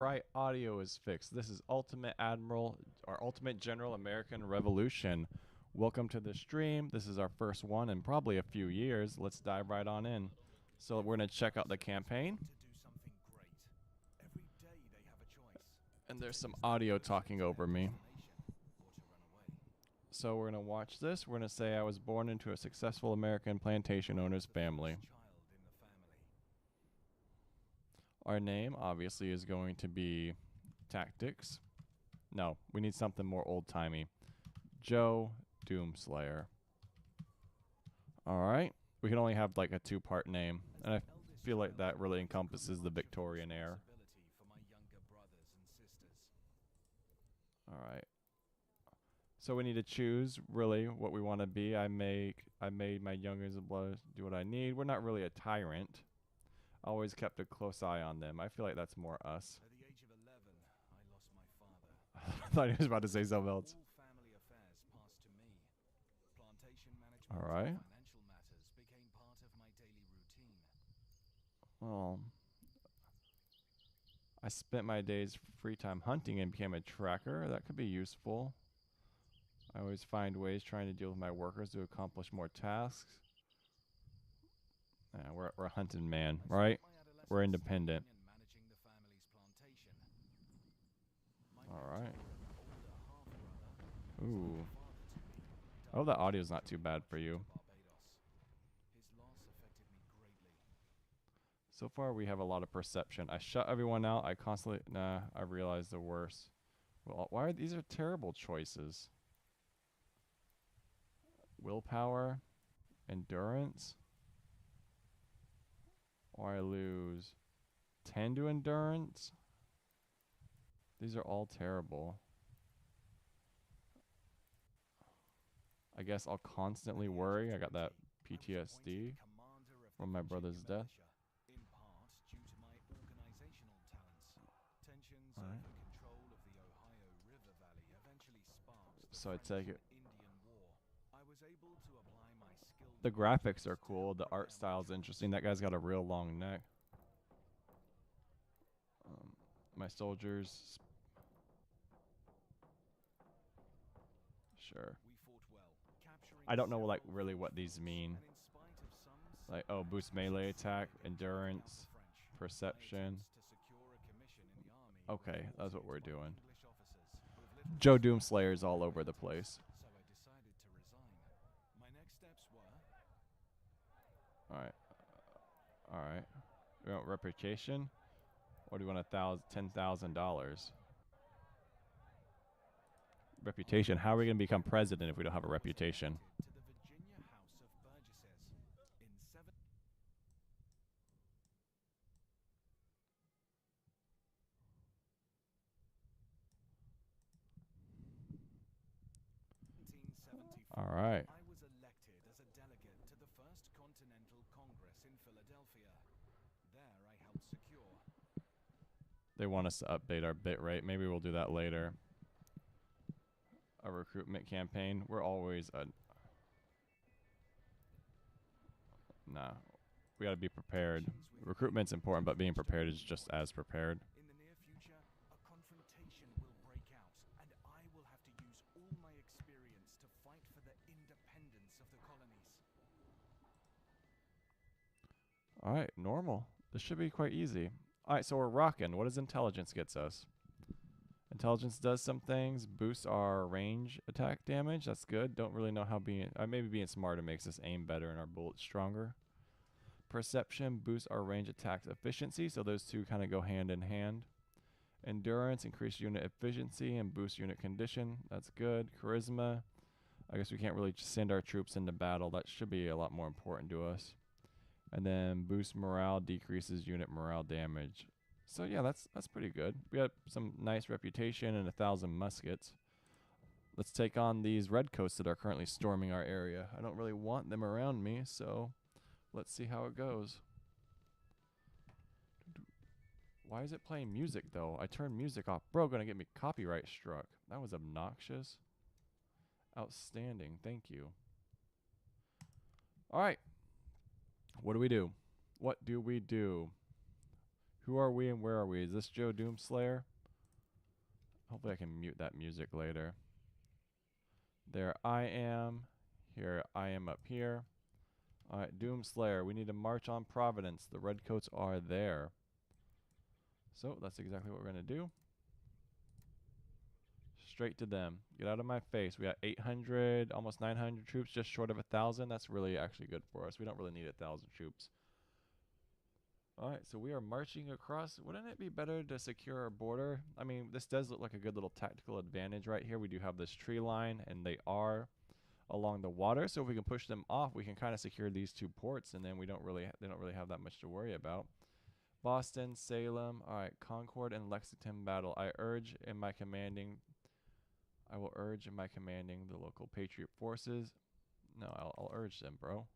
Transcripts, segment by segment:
Right, audio is fixed. This is Ultimate Admiral, or Ultimate General American Revolution. Welcome to the stream. This is our first one in probably a few years. Let's dive right on in. So we're going to check out the campaign. And there's some audio talking over me. So we're going to watch this. We're going to say I was born into a successful American plantation owner's family. Our name, obviously, is going to be Tactics. No, we need something more old-timey. Joe Doomslayer. Alright. We can only have like a two-part name. And I feel like that really encompasses the Victorian era. Alright. So we need to choose really what we want to be. I made my youngers of blood do what I need. We're not really a tyrant. Always kept a close eye on them. I feel like that's more us. At the age of 11, I lost my father. I thought he was about to say something else. All family affairs passed to me. Plantation management All right. and financial matters became part of my daily routine. Well, I spent my days free time hunting and became a tracker. That could be useful. I always find ways trying to deal with my workers to accomplish more tasks. Yeah, we're a hunting man, right? We're independent. All right. Ooh. Oh, the audio's not too bad for you. So far, we have a lot of perception. I shut everyone out. I constantly... Nah, I realized the worst. Well, why are these are terrible choices? Willpower. Endurance. Or I lose 10 to endurance. These are all terrible. I guess I'll constantly worry. I got that PTSD from my brother's death. Alright. So I take it. The graphics are cool. The art style's interesting. That guy's got a real long neck. My soldiers. Sure. I don't know like really what these mean. Like, oh, boost melee attack, endurance, perception. Okay, that's what we're doing. Joe Doomslayer's all over the place. Alright. Alright. You want reputation? Or do you want $10,000? Reputation. How are we going to become president if we don't have a reputation? All right. I was elected as a delegate to the First Continental Congress in Philadelphia. There I helped secure. They want us to update our bit rate. Maybe we'll do that later. A recruitment campaign. We're always a... Nah. We got to be prepared. Recruitment's important, but being prepared is just as prepared. In the near future, a confrontation will break out, and I will have to use all my experience to fight for the independence of the colonies. Alright, normal. This should be quite easy. Alright, so we're rocking. What does intelligence gets us? Intelligence does some things. Boosts our range attack damage. That's good. Don't really know how being... maybe being smarter makes us aim better and our bullets stronger. Perception boosts our range attack efficiency. So those two kind of go hand in hand. Endurance, increase unit efficiency and boost unit condition. That's good. Charisma. I guess we can't really send our troops into battle. That should be a lot more important to us. And then boost morale, decreases unit morale damage. So yeah, that's pretty good. We got some nice reputation and 1,000 muskets. Let's take on these redcoats that are currently storming our area. I don't really want them around me, so let's see how it goes. Why is it playing music though? I turned music off. Bro, gonna get me copyright struck. That was obnoxious. Outstanding. Thank you. All right. What do we do? What do we do? Who are we and where are we? Is this Joe Doomslayer? Hopefully I can mute that music later. There I am. Here I am up here. Alright, Doomslayer. We need to march on Providence. The Redcoats are there. So that's exactly what we're going to do. Straight to them. Get out of my face. We got 800, almost 900 troops, just short of 1,000. That's really actually good for us. We don't really need 1,000 troops. Alright, so we are marching across. Wouldn't it be better to secure our border? I mean, this does look like a good little tactical advantage right here. We do have this tree line, and they are along the water. So if we can push them off, we can kind of secure these two ports, and then they don't really have that much to worry about. Boston, Salem. Alright, Concord and Lexington battle. I will urge in my commanding the local Patriot forces. No, I'll urge them, bro.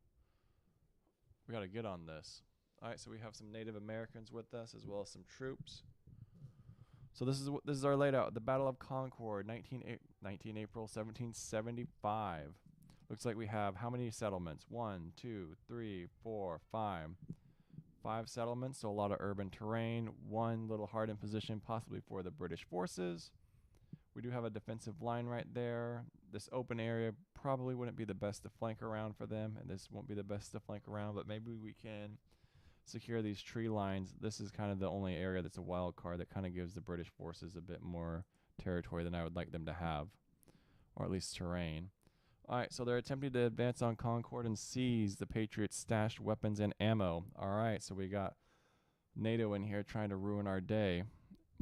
We gotta get on this. Alright, so we have some Native Americans with us as well as some troops. So this is our layout. The Battle of Concord, 19 April 1775. Looks like we have how many settlements? 1, 2, 3, 4, 5. 5 settlements, so a lot of urban terrain. One little hardened position, possibly for the British forces. We do have a defensive line right there. This open area probably wouldn't be the best to flank around for them, and this won't be the best to flank around, but maybe we can secure these tree lines. This is kind of the only area that's a wild card that kind of gives the British forces a bit more territory than I would like them to have, or at least terrain. Alright, so they're attempting to advance on Concord and seize the Patriots' stashed weapons and ammo. Alright, so we got NATO in here trying to ruin our day.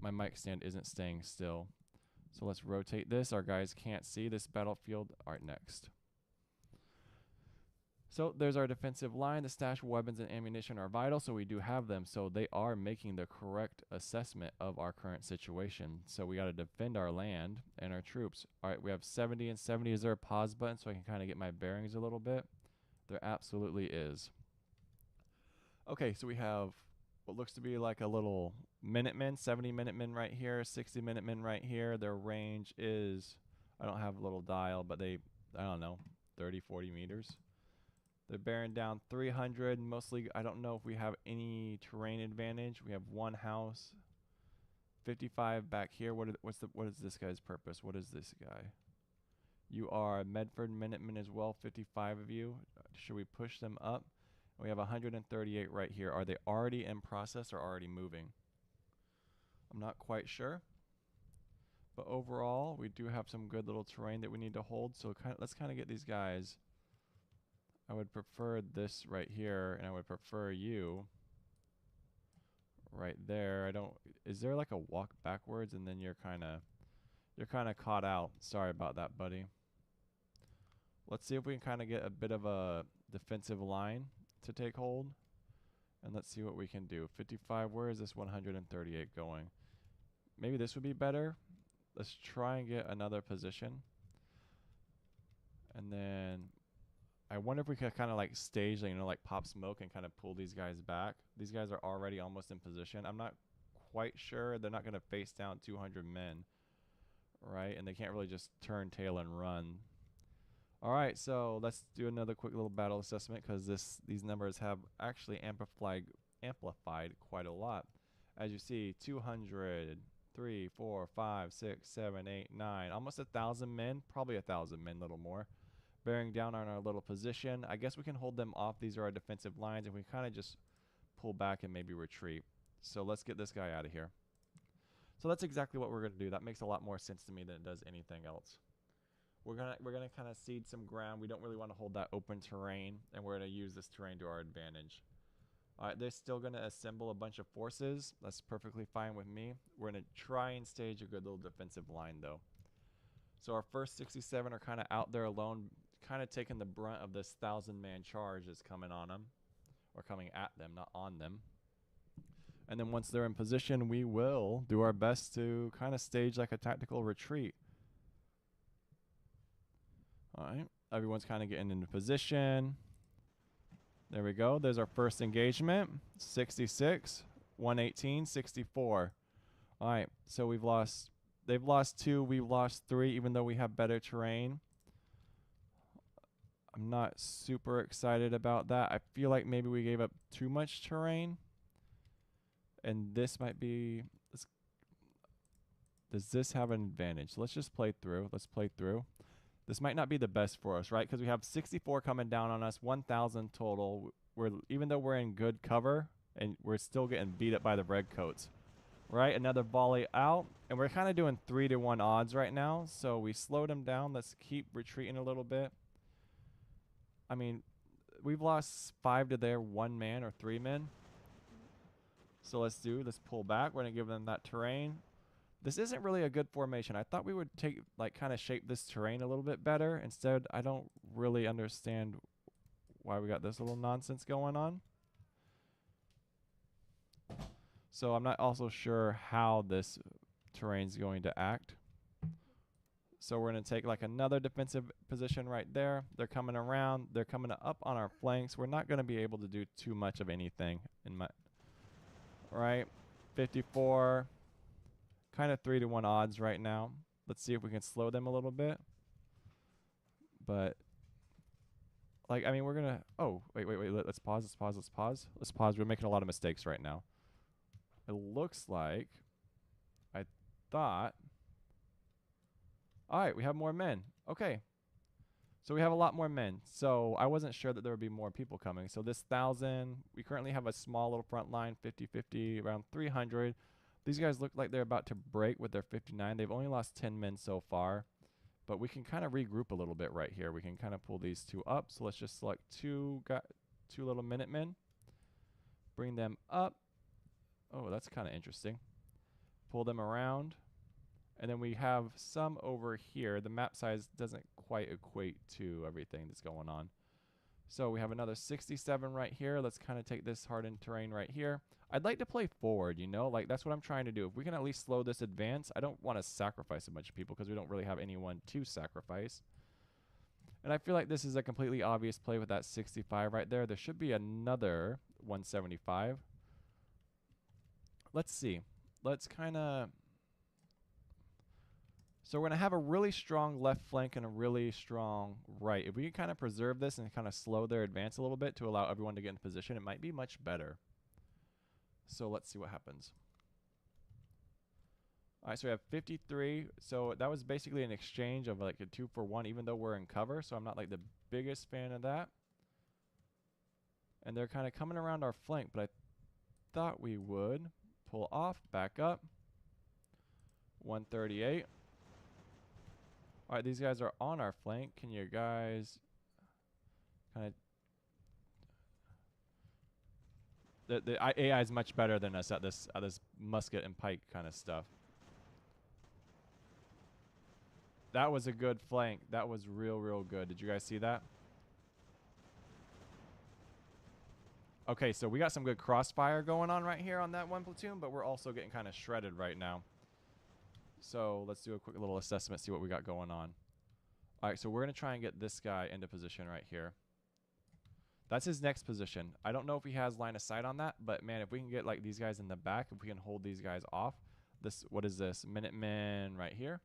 My mic stand isn't staying still. So let's rotate this. Our guys can't see this battlefield. Alright, next. So there's our defensive line. The stashed weapons and ammunition are vital, so we do have them. So they are making the correct assessment of our current situation. So we got to defend our land and our troops. All right, we have 70 and 70. Is there a pause button so I can kind of get my bearings a little bit? There absolutely is. Okay, so we have what looks to be like a little Minutemen, 70 Minutemen right here, 60 Minutemen right here. Their range is, I don't have a little dial, but I don't know, 30, 40 meters. They're bearing down 300. Mostly, I don't know if we have any terrain advantage. We have one house. 55 back here. What is this guy's purpose? What is this guy? You are Medford Minutemen as well. 55 of you. Should we push them up? We have 138 right here. Are they already in process or already moving? I'm not quite sure. But overall, we do have some good little terrain that we need to hold. So let's kind of get these guys. I would prefer this right here, and I would prefer you right there. Is there like a walk backwards and then you're kind of caught out. Sorry about that, buddy. Let's see if we can kind of get a bit of a defensive line to take hold. And let's see what we can do. 55, where is this 138 going? Maybe this would be better. Let's try and get another position. And then I wonder if we could kind of like stage, like pop smoke and kind of pull these guys back. These guys are already almost in position. I'm not quite sure. They're not going to face down 200 men, right? And they can't really just turn tail and run. All right, so let's do another quick little battle assessment because these numbers have actually amplified quite a lot. As you see, 200, 3, 4, 5, 6, 7, 8, 9, almost 1,000 men, probably 1,000 men, a little more. Bearing down on our little position. I guess we can hold them off. These are our defensive lines, and we kind of just pull back and maybe retreat. So let's get this guy out of here. So that's exactly what we're going to do. That makes a lot more sense to me than it does anything else. We're gonna kind of cede some ground. We don't really want to hold that open terrain, and we're going to use this terrain to our advantage. All right, they're still going to assemble a bunch of forces. That's perfectly fine with me. We're going to try and stage a good little defensive line, though. So our first 67 are kind of out there alone, kind of taking the brunt of this 1,000-man charge that's coming on them, or coming at them, not on them. And then once they're in position, we will do our best to kind of stage like a tactical retreat. All right, everyone's kind of getting into position. There we go. There's our first engagement. 66, 118, 64. All right, so they've lost 2, we've lost 3, even though we have better terrain. I'm not super excited about that. I feel like maybe we gave up too much terrain. And this might be... Does this have an advantage? Let's just play through. Let's play through. This might not be the best for us, right? Because we have 64 coming down on us, 1,000 total. Even though we're in good cover, and we're still getting beat up by the redcoats. Right, another volley out. And we're kind of doing 3-to-1 odds right now. So we slowed them down. Let's keep retreating a little bit. I mean, we've lost 5 to their 1 man or 3 men. So let's pull back. We're going to give them that terrain. This isn't really a good formation. I thought we would kind of shape this terrain a little bit better. Instead, I don't really understand why we got this little nonsense going on. So I'm not also sure how this terrain's going to act. So we're going to take like another defensive position right there. They're coming around. They're coming up on our flanks. We're not going to be able to do too much of anything. Right, 54. Kind of 3-to-1 odds right now. Let's see if we can slow them a little bit. But, like, I mean, we're going to... Oh, wait. Let's pause. We're making a lot of mistakes right now. It looks like... I thought... All right, we have more men. Okay. So we have a lot more men. So I wasn't sure that there would be more people coming. So this 1,000... We currently have a small little front line, 50-50, around 300. These guys look like they're about to break with their 59. They've only lost 10 men so far. But we can kind of regroup a little bit right here. We can kind of pull these 2 up. So let's just select 2 little Minutemen. Bring them up. Oh, that's kind of interesting. Pull them around. And then we have some over here. The map size doesn't quite equate to everything that's going on. So we have another 67 right here. Let's kind of take this hardened terrain right here. I'd like to play forward, you know, like that's what I'm trying to do. If we can at least slow this advance, I don't want to sacrifice a bunch of people because we don't really have anyone to sacrifice. And I feel like this is a completely obvious play with that 65 right there. There should be another 175. Let's see. Let's kind of... So we're going to have a really strong left flank and a really strong right. If we can kind of preserve this and kind of slow their advance a little bit to allow everyone to get in position, it might be much better. So let's see what happens. All right, so we have 53. So that was basically an exchange of like a 2-for-1, even though we're in cover. So I'm not like the biggest fan of that. And they're kind of coming around our flank, but I thought we would pull off, back up. 138. All right, these guys are on our flank. Can you guys kind of... The AI is much better than us at this musket and pike kind of stuff. That was a good flank. That was real good. Did you guys see that? Okay, so we got some good crossfire going on right here on that one platoon, but we're also getting kind of shredded right now. So let's do a quick little assessment, see what we got going on. All right, so we're going to try and get this guy into position right here. That's his next position. I don't know if he has line of sight on that, but man, if we can get like these guys in the back, if we can hold these guys off. What is this? Minutemen right here.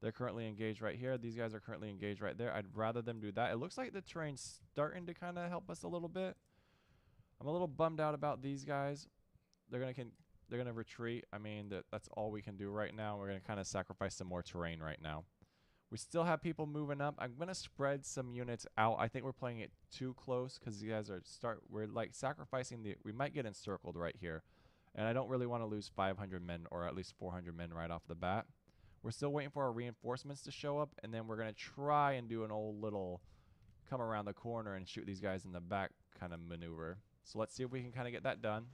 They're currently engaged right here. These guys are currently engaged right there. I'd rather them do that. It looks like the terrain's starting to kind of help us a little bit. I'm a little bummed out about these guys. They're gonna retreat. I mean, that's all we can do right now. We're gonna kind of sacrifice some more terrain right now. We still have people moving up. I'm gonna spread some units out. I think we're playing it too close because these guys we're like sacrificing we might get encircled right here. And I don't really want to lose 500 men or at least 400 men right off the bat. We're still waiting for our reinforcements to show up, and then we're gonna try and do an old little come around the corner and shoot these guys in the back kind of maneuver. So let's see if we can kind of get that done.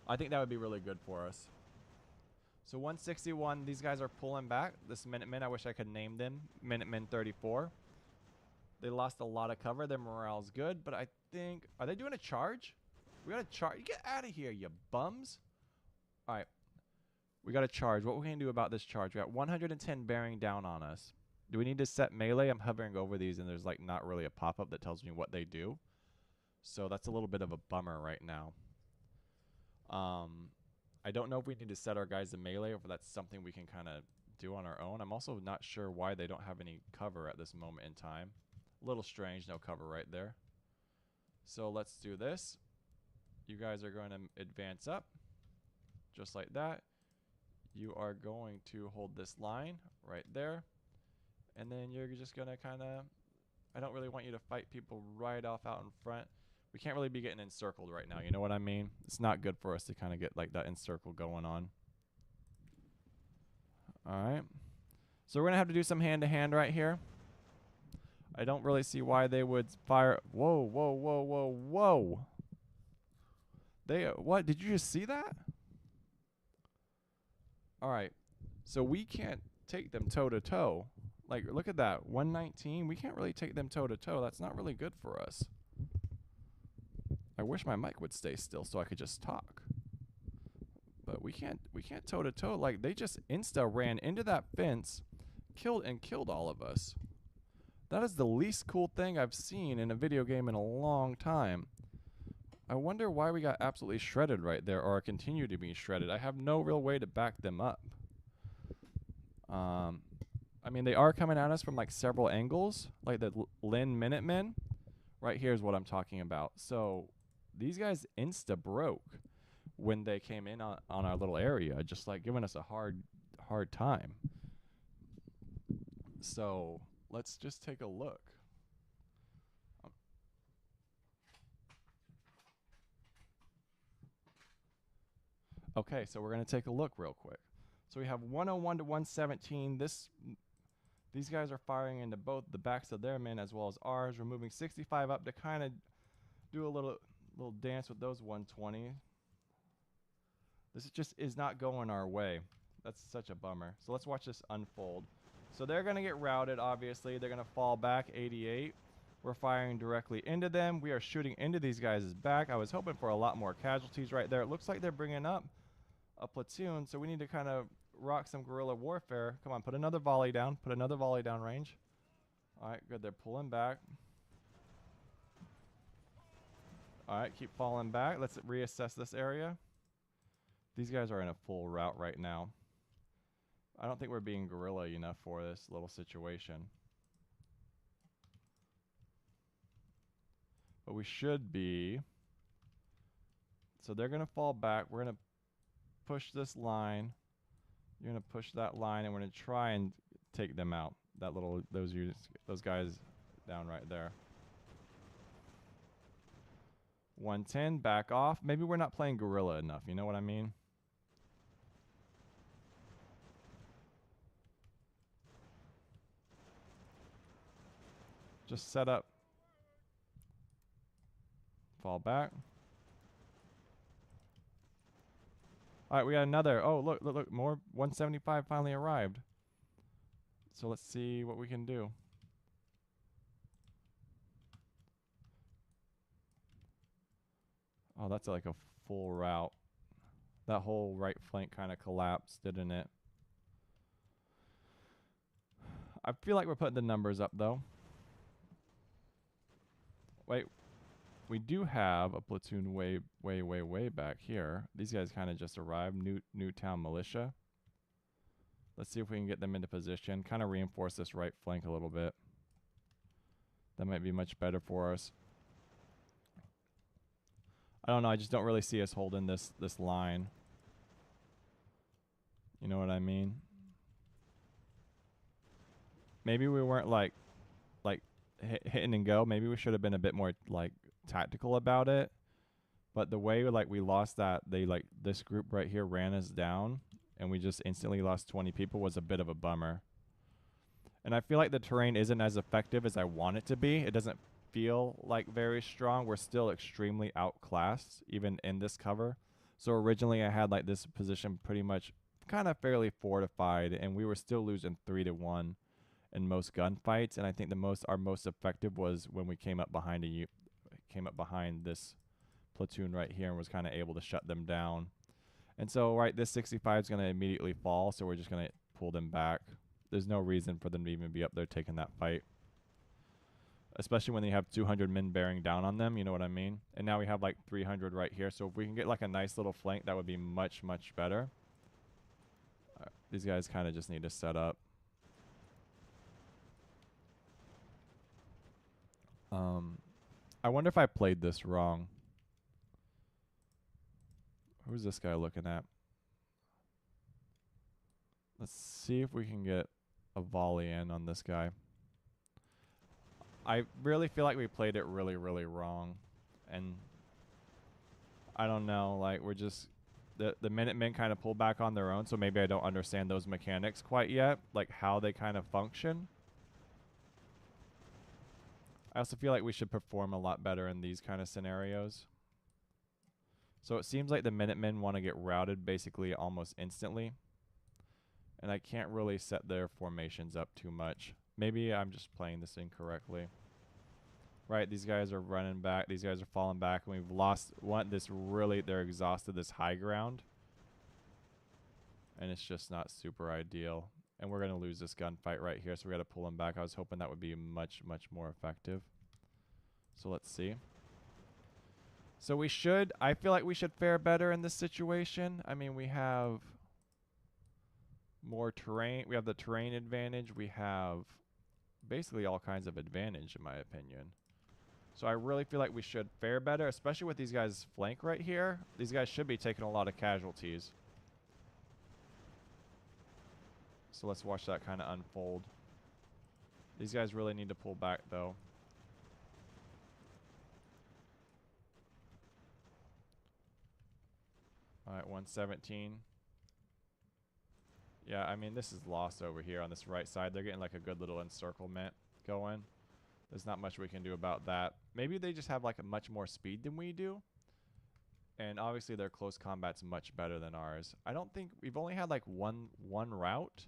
I think that would be really good for us. So 161, these guys are pulling back. This Minutemen, I wish I could name them. Minutemen 34. They lost a lot of cover. Their morale's good, but I think... Are they doing a charge? We got a charge. Get out of here, you bums. All right. We got a charge. What we can do about this charge? We got 110 bearing down on us. Do we need to set melee? I'm hovering over these, and there's like not really a pop-up that tells me what they do. So that's a little bit of a bummer right now. I don't know if we need to set our guys to melee or if that's something we can kind of do on our own. I'm also not sure why they don't have any cover at this moment in time. A little strange, no cover right there. So let's do this. You guys are going to advance up, just like that. You are going to hold this line right there. And then you're just going to kind of, I don't really want you to fight people right off out in front. We can't really be getting encircled right now. You know what I mean? It's not good for us to kind of get like that encircle going on. All right. So we're going to have to do some hand-to-hand right here. I don't really see why they would fire. Whoa, whoa, whoa, whoa, whoa. They, what? Did you just see that? All right. So we can't take them toe-to-toe. Like, look at that. 119. We can't really take them toe-to-toe. That's not really good for us. I wish my mic would stay still so I could just talk. But we can't toe-to-toe. Like, they just insta ran into that fence, killed all of us. That is the least cool thing I've seen in a video game in a long time. I wonder why we got absolutely shredded right there, or continue to be shredded. I have no real way to back them up. I mean, they are coming at us from like several angles, like the Lynn Minutemen. Right here is what I'm talking about. So these guys insta broke when they came in on our little area, just like giving us a hard time. So let's just take a look. Okay, so we're going to take a look real quick. So we have 101 to 117. These guys are firing into both the backs of their men as well as ours. We're moving 65 up to kind of do a little dance with those 120. This just is not going our way. That's such a bummer. So let's watch this unfold. So they're going to get routed, obviously. They're going to fall back 88. We're firing directly into them. We are shooting into these guys' back. I was hoping for a lot more casualties right there. It looks like they're bringing up a platoon, so we need to kind of rock some guerrilla warfare. Come on, put another volley down. Put another volley down range. All right, good. They're pulling back. All right, keep falling back. Let's reassess this area. These guys are in a full rout right now. I don't think we're being guerrilla enough for this little situation. But we should be. So they're going to fall back. We're going to push this line. You're going to push that line, and we're going to try and take them out. Those guys down right there. 110, back off. Maybe we're not playing guerrilla enough. You know what I mean? Just set up. Fall back. All right, we got another. Oh, look, more 175 finally arrived. So let's see what we can do. Oh, that's like a full route. That whole right flank kind of collapsed, didn't it? I feel like we're putting the numbers up, though. Wait. We do have a platoon way back here. These guys kind of just arrived. Newtown Militia. Let's see if we can get them into position. Kind of reinforce this right flank a little bit. That might be much better for us. I don't know. I just don't really see us holding this line. You know what I mean? Maybe we weren't like hitting and go. Maybe we should have been a bit more like tactical about it. But the way like we lost that, this group right here ran us down, and we just instantly lost 20 people was a bit of a bummer. And I feel like the terrain isn't as effective as I want it to be. It doesn't feel like very strong. We're still extremely outclassed even in this cover. So originally I had like this position pretty much kind of fairly fortified, and we were still losing 3-1 in most gunfights. And I think our most effective was when we came up behind this platoon right here and was kind of able to shut them down. And so right, this 65 is going to immediately fall, so we're just going to pull them back. There's no reason for them to even be up there taking that fight, especially when they have 200 men bearing down on them. You know what I mean? And now we have like 300 right here, so if we can get like a nice little flank, that would be much better. These guys kind of just need to set up. I wonder if I played this wrong. Who's this guy looking at? Let's see if we can get a volley in on this guy. I really feel like we played it really, really wrong. And I don't know, like we're just the Minutemen kind of pull back on their own, so maybe I don't understand those mechanics quite yet, like how they kind of function. I also feel like we should perform a lot better in these kind of scenarios. So it seems like the Minutemen want to get routed basically almost instantly. And I can't really set their formations up too much. Maybe I'm just playing this incorrectly. Right, these guys are running back. These guys are falling back. And we've lost they're exhausted this high ground. And it's just not super ideal. And we're going to lose this gunfight right here, so we got to pull them back. I was hoping that would be much, much more effective. So let's see. So I feel like we should fare better in this situation. I mean, we have more terrain. We have the terrain advantage. We have basically all kinds of advantage, in my opinion. So I really feel like we should fare better, especially with these guys' flank right here. These guys should be taking a lot of casualties. So let's watch that kind of unfold. These guys really need to pull back, though. All right, 117. Yeah, I mean, this is lost over here on this right side. They're getting like a good little encirclement going. There's not much we can do about that. Maybe they just have like a much more speed than we do. And obviously their close combat's much better than ours. I don't think we've only had like one route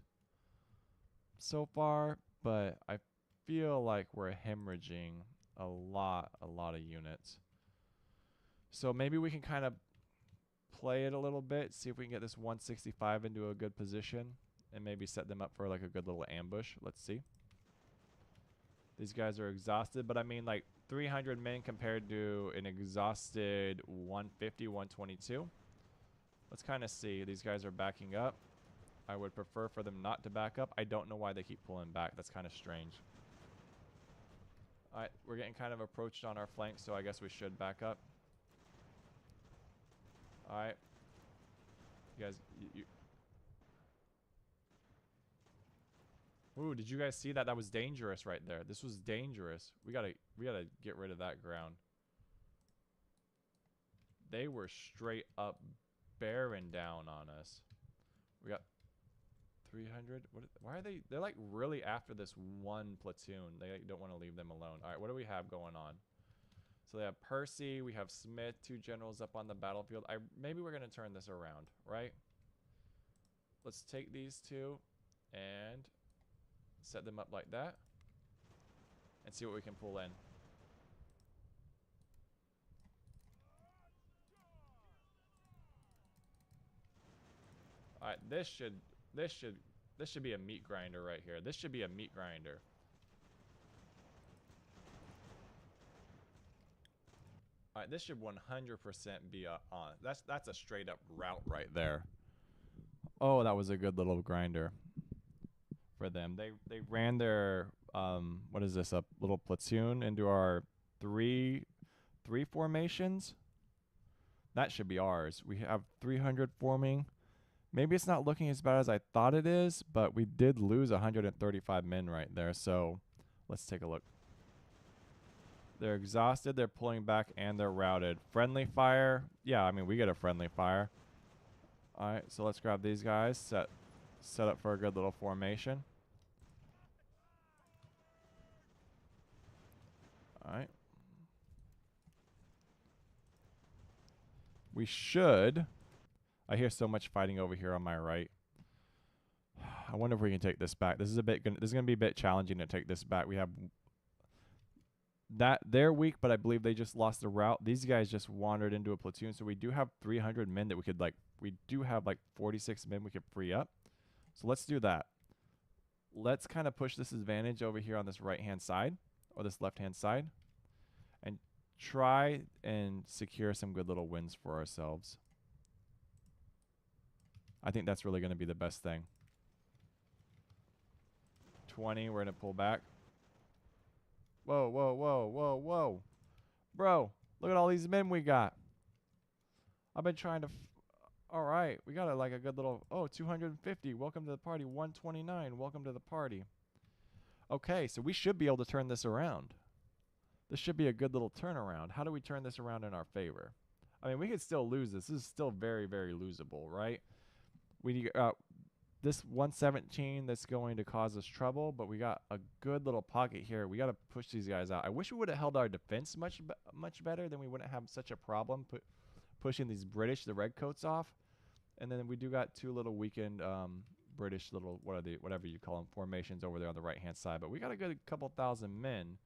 so far, but I feel like we're hemorrhaging a lot of units. So maybe we can kind of play it a little bit, see if we can get this 165 into a good position and maybe set them up for like a good little ambush. Let's see. These guys are exhausted, but I mean like 300 men compared to an exhausted 150, 122. Let's kind of see. These guys are backing up. I would prefer for them not to back up. I don't know why they keep pulling back. That's kind of strange. All right, we're getting kind of approached on our flank, so I guess we should back up. All right. You guys, Ooh, did you guys see that? That was dangerous right there. This was dangerous. We gotta get rid of that ground. They were straight up bearing down on us. We got 300. Why are they? They're like really after this one platoon. They like, don't want to leave them alone. All right, what do we have going on? So they have Percy. We have Smith, 2 generals up on the battlefield. Maybe we're gonna turn this around, right? Let's take these 2 and set them up like that and see what we can pull in. All right, this should be a meat grinder right here. This should be a meat grinder. All right, this should 100% be on. That's a straight up route right there. Oh, that was a good little grinder for them. They ran their what is this, a little platoon into our three formations. That should be ours. We have 300 forming. Maybe it's not looking as bad as I thought it is, but we did lose 135 men right there. So let's take a look. They're exhausted, they're pulling back, and they're routed. Friendly fire. Yeah, I mean, we get a friendly fire. All right, so let's grab these guys. Set up for a good little formation. All right. We should. I hear so much fighting over here on my right. I wonder if we can take this back. This is gonna be a bit challenging to take this back. We have that they're weak, but I believe they just lost the route. These guys just wandered into a platoon, so we do have 300 men that we could we do have like 46 men we could free up. So let's do that. Let's kind of push this advantage over here on this right-hand side or this left-hand side and try and secure some good little wins for ourselves. I think that's really going to be the best thing. 20, we're going to pull back. Whoa, whoa, whoa, whoa, whoa. Bro, look at all these men we got. I've been trying to All right, we got like a good little, oh, 250. Welcome to the party. 129. Welcome to the party. Okay, so we should be able to turn this around. This should be a good little turnaround. How do we turn this around in our favor? I mean, we could still lose this. This is still very, very losable, right? We this 117 that's going to cause us trouble, but we got a good little pocket here. We got to push these guys out. I wish we would have held our defense much better. Then we wouldn't have such a problem pushing these British, the redcoats, off. And then we do got two little weakened British little, whatever you call them, formations over there on the right-hand side. But we got a good couple thousand men.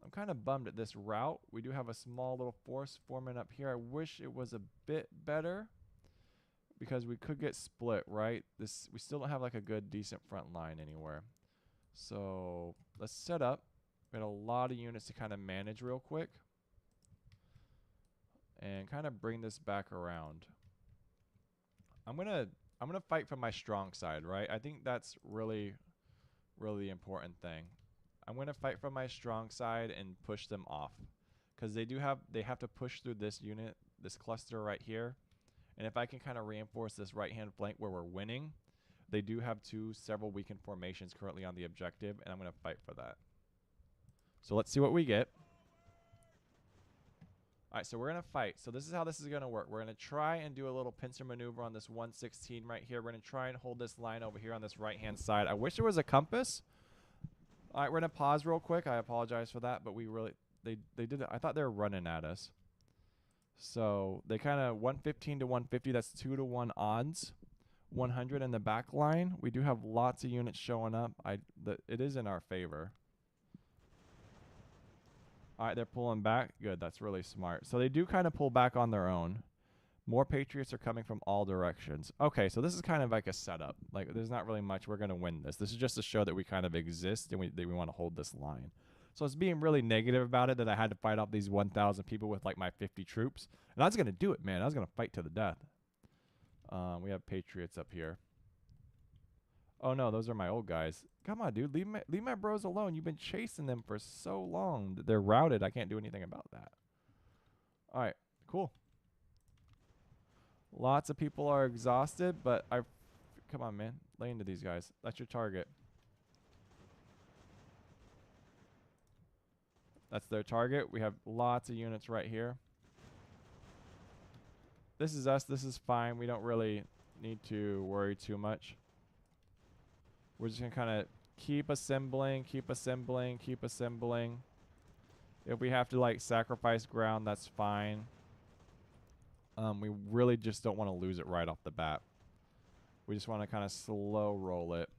I'm kind of bummed at this route. We do have a small little force forming up here. I wish it was a bit better because we could get split, right? We still don't have like a good, decent front line anywhere. So let's set up. We got a lot of units to kind of manage real quick and kind of bring this back around. I'm gonna fight from my strong side, right? I think that's really the important thing. I'm going to fight from my strong side and push them off because they have to push through this unit, this cluster right here. And if I can kind of reinforce this right-hand flank where we're winning, they do have several weakened formations currently on the objective, and I'm going to fight for that. So let's see what we get. All right, so we're going to fight. So this is how this is going to work. We're going to try and do a little pincer maneuver on this 116 right here. We're going to try and hold this line over here on this right-hand side. I wish there was a compass. All right, we're going to pause real quick. I apologize for that, but they did it. I thought they were running at us. So they kind of 115 to 150. That's 2-to-1 odds. 100 in the back line. We do have lots of units showing up. It is in our favor. All right, they're pulling back. Good, that's really smart. So they do kind of pull back on their own. More Patriots are coming from all directions. Okay, so this is kind of like a setup. Like, there's not really much. We're going to win this. This is just to show that we kind of exist and we want to hold this line. So it's being really negative about it that I had to fight off these 1,000 people with like my 50 troops. And I was going to do it, man. I was going to fight to the death. We have Patriots up here. Oh, no, those are my old guys. Come on, dude. Leave my bros alone. You've been chasing them for so long. They're routed. I can't do anything about that. All right, cool. Lots of people are exhausted, but come on, man. Lay into these guys. That's your target. That's their target. We have lots of units right here. This is us. This is fine. We don't really need to worry too much. We're just going to kind of keep assembling, keep assembling, keep assembling. If we have to, like, sacrifice ground, that's fine. We really just don't want to lose it right off the bat. We just want to kind of slow roll it.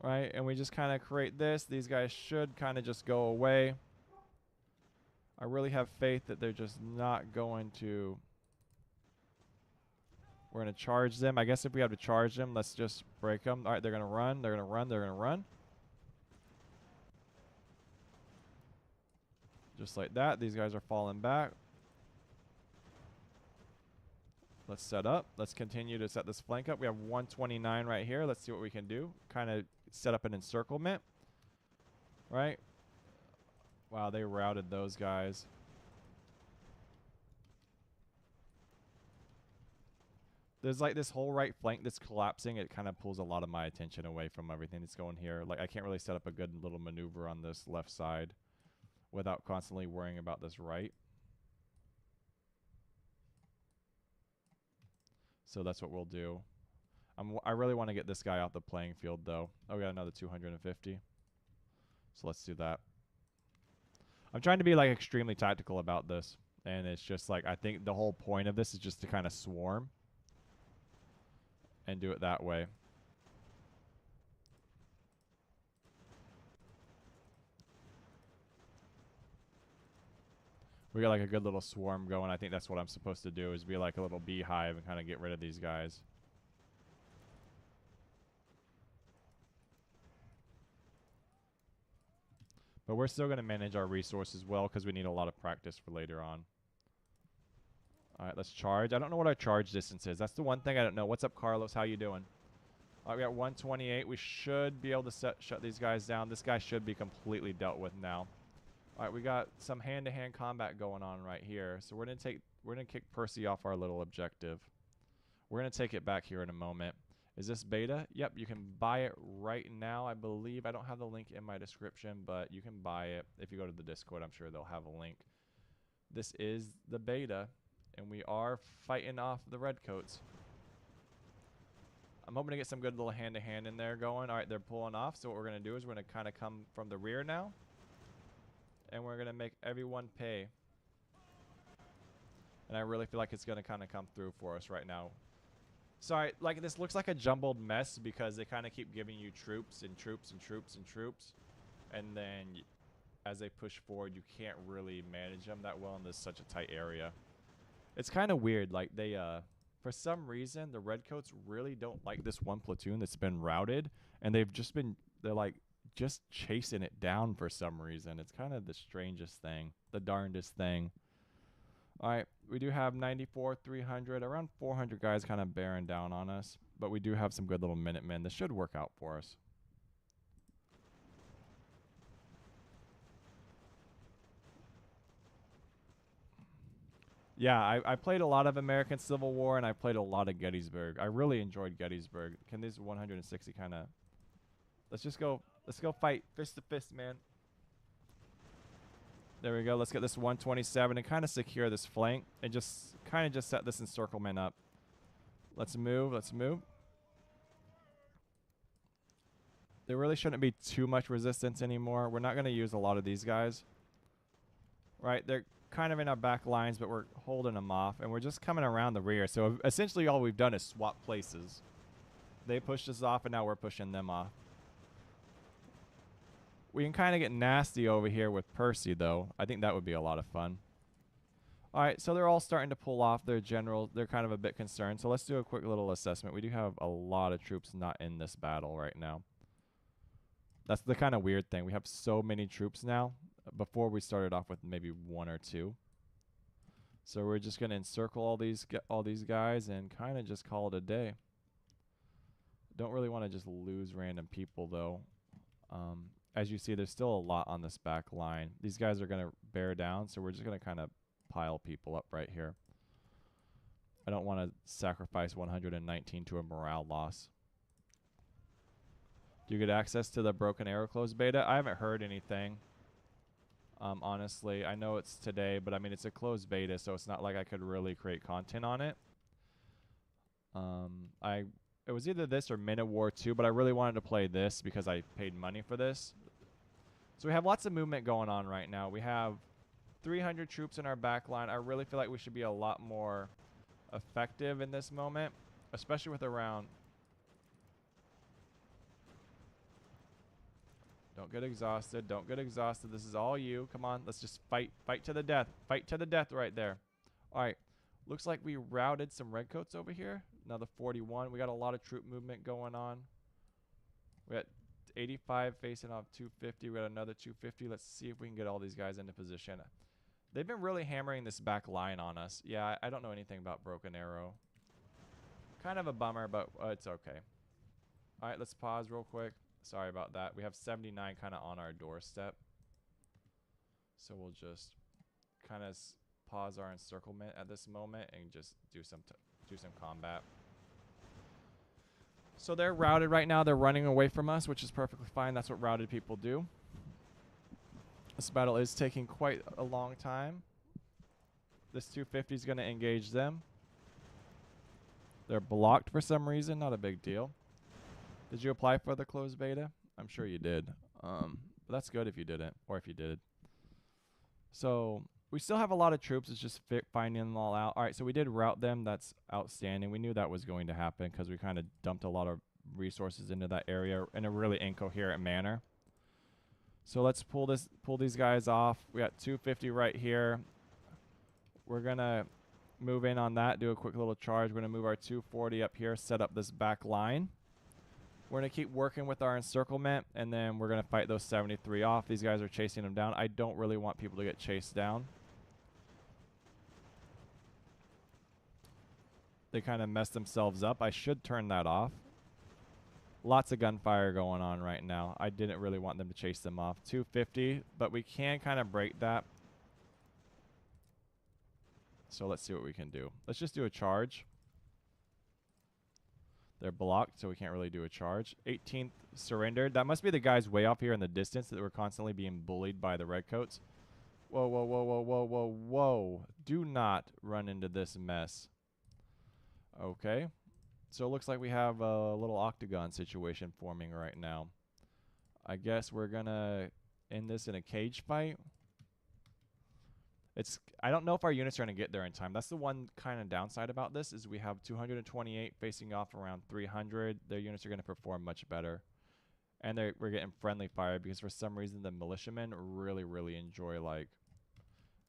Right? And we just kind of create this. These guys should kind of just go away. I really have faith that they're just not going to... We're going to charge them. I guess if we have to charge them, let's just break them. All right, they're going to run. They're going to run. They're going to run. Just like that. These guys are falling back. Let's set up. Let's continue to set this flank up. We have 129 right here. Let's see what we can do. Kind of set up an encirclement. Right? Wow, they routed those guys. There's like this whole right flank that's collapsing. It kind of pulls a lot of my attention away from everything that's going here. Like, I can't really set up a good little maneuver on this left side without constantly worrying about this right. So that's what we'll do. I really want to get this guy off the playing field, though. Oh, we got another 250. So let's do that. I'm trying to be, like, extremely tactical about this. And it's just, like, I think the whole point of this is just to kind of swarm and do it that way. We got like a good little swarm going. I think that's what I'm supposed to do, is be like a little beehive and kind of get rid of these guys. But we're still going to manage our resources well because we need a lot of practice for later on. All right, let's charge. I don't know what our charge distance is. That's the one thing I don't know. What's up, Carlos? How you doing? All right, we got 128. We should be able to shut these guys down. This guy should be completely dealt with now. All right, we got some hand-to-hand combat going on right here. So we're we're gonna kick Percy off our little objective. We're gonna take it back here in a moment. Is this beta? Yep, you can buy it right now, I believe. I don't have the link in my description, but you can buy it. If you go to the Discord, I'm sure they'll have a link. This is the beta, and we are fighting off the Redcoats. I'm hoping to get some good little hand-to-hand in there going. All right, they're pulling off, so what we're going to do is we're going to kind of come from the rear now, and we're going to make everyone pay. And I really feel like it's going to kind of come through for us right now. Sorry, like this looks like a jumbled mess because they kind of keep giving you troops and troops and troops and troops. And then as they push forward, you can't really manage them that well in this such a tight area. It's kind of weird. Like they, for some reason, the Redcoats really don't like this one platoon that's been routed. And they've just been, they're like just chasing it down for some reason. It's kind of the strangest thing, the darndest thing. All right, we do have 94, 300, around 400 guys kind of bearing down on us. But we do have some good little Minutemen. This should work out for us. Yeah, I played a lot of American Civil War, and I played a lot of Gettysburg. I really enjoyed Gettysburg. Can these 160 kind of... Let's go fight fist to fist, man. There we go. Let's get this 127 and kind of secure this flank and just kind of just set this encirclement up. Let's move. Let's move. There really shouldn't be too much resistance anymore. We're not going to use a lot of these guys. Right? They're kind of in our back lines, but we're holding them off. And we're just coming around the rear. So essentially all we've done is swap places. They pushed us off, and now we're pushing them off. We can kind of get nasty over here with Percy, though. I think that would be a lot of fun. All right, so they're all starting to pull off their general. They're kind of a bit concerned. So let's do a quick little assessment. We do have a lot of troops not in this battle right now. That's the kind of weird thing. We have so many troops now. Before we started off with maybe 1 or 2. So we're just going to encircle all these guys and kind of just call it a day. Don't really want to just lose random people, though. As you see, there's still a lot on this back line. These guys are going to bear down, so we're just going to kind of pile people up right here. I don't want to sacrifice 119 to a morale loss. Do you get access to the Broken Arrow closed beta? I haven't heard anything. Honestly, I know it's today, but I mean, it's a closed beta, so it's not like I could really create content on it. It was either this or Men of War 2, but I really wanted to play this because I paid money for this. So we have lots of movement going on right now. We have 300 troops in our back line. I really feel like we should be a lot more effective in this moment, especially with around... Don't get exhausted. Don't get exhausted. This is all you. Come on. Let's just fight. Fight to the death. Fight to the death right there. All right. Looks like we routed some Redcoats over here. Another 41. We got a lot of troop movement going on. We got 85 facing off 250. We got another 250. Let's see if we can get all these guys into position. They've been really hammering this back line on us. Yeah, I don't know anything about Broken Arrow. Kind of a bummer, but it's okay. All right, let's pause real quick. Sorry about that. We have 79 kind of on our doorstep. So we'll just kind of pause our encirclement at this moment and just do some combat. So they're routed right now. They're running away from us, which is perfectly fine. That's what routed people do. This battle is taking quite a long time. This 250 is going to engage them. They're blocked for some reason. Not a big deal. Did you apply for the closed beta? I'm sure you did. But that's good if you didn't, or if you did. So we still have a lot of troops. It's just finding them all out. All right, so we did route them. That's outstanding. We knew that was going to happen because we kind of dumped a lot of resources into that area in a really incoherent manner. So let's pull these guys off. We got 250 right here. We're gonna move in on that. Do a quick little charge. We're gonna move our 240 up here. Set up this back line. We're going to keep working with our encirclement, and then we're going to fight those 73 off. These guys are chasing them down. I don't really want people to get chased down. They kind of messed themselves up. I should turn that off. Lots of gunfire going on right now. I didn't really want them to chase them off. 250, but we can kind of break that. So let's see what we can do. Let's just do a charge. They're blocked, so we can't really do a charge. 18th surrendered. That must be the guys way off here in the distance that were constantly being bullied by the redcoats. Whoa, whoa, whoa, whoa, whoa, whoa, whoa. Do not run into this mess. Okay. So it looks like we have a little octagon situation forming right now. I guess we're going to end this in a cage fight. I don't know if our units are going to get there in time. That's the one kind of downside about this is we have 228 facing off around 300. Their units are going to perform much better. And we're getting friendly fire because for some reason the militiamen really, really enjoy like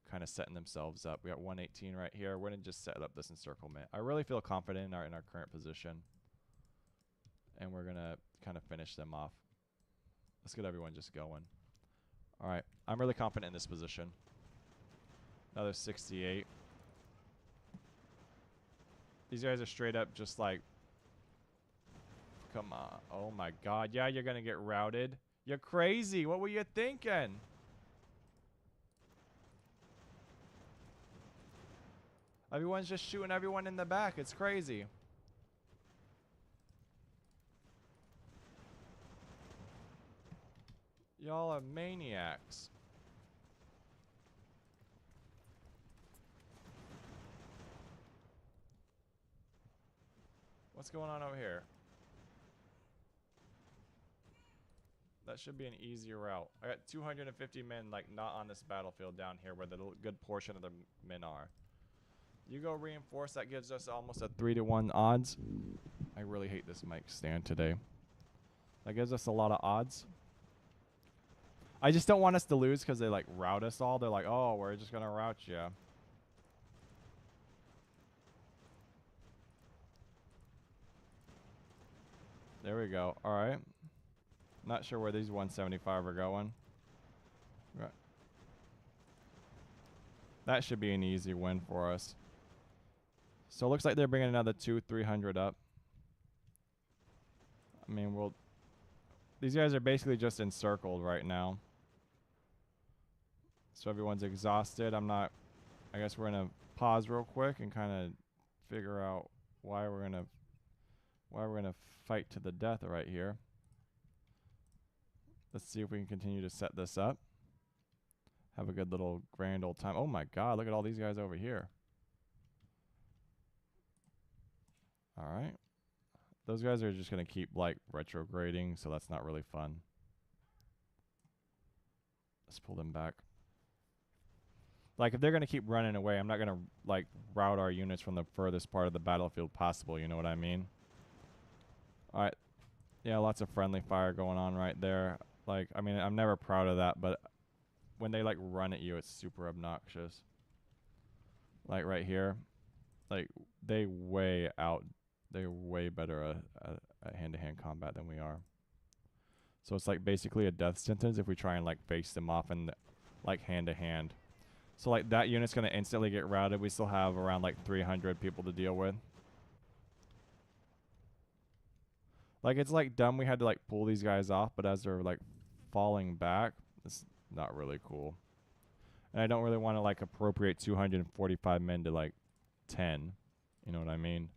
kind of setting themselves up. We got 118 right here. We're going to just set up this encirclement. I really feel confident in our current position. And we're going to kind of finish them off. Let's get everyone just going. All right. I'm really confident in this position. Another 68. These guys are straight up just like, come on. Oh my god. Yeah, you're going to get routed. You're crazy. What were you thinking? Everyone's just shooting everyone in the back. It's crazy. Y'all are maniacs. What's going on over here? That should be an easy route. I got 250 men like not on this battlefield down here where the good portion of the men are. You go reinforce. That gives us almost a 3-to-1 odds. I really hate this mic stand today. That gives us a lot of odds. I just don't want us to lose because they like rout us all. They're like, oh, we're just going to rout you. There we go. All right. Not sure where these 175 are going. Right. That should be an easy win for us. So it looks like they're bringing another 300 up. I mean, these guys are basically just encircled right now. So everyone's exhausted. I guess we're going to pause real quick and kind of figure out why we're going to fight to the death right here. Let's see if we can continue to set this up. Have a good little grand old time. Oh my god, look at all these guys over here. All right. Those guys are just going to keep like retrograding, so that's not really fun. Let's pull them back. Like if they're going to keep running away, I'm not going to like route our units from the furthest part of the battlefield possible, you know what I mean? All right. Yeah, lots of friendly fire going on right there. Like, I mean, I'm never proud of that, but when they like run at you, it's super obnoxious. Like right here, like they're way better at hand-to-hand combat than we are. So it's like basically a death sentence if we try and like face them off and like hand-to-hand. So like that unit's gonna instantly get routed. We still have around like 300 people to deal with. Like it's like dumb we had to like pull these guys off, but as they're like falling back, it's not really cool. And I don't really want to like appropriate 245 men to like 10. You know what I mean?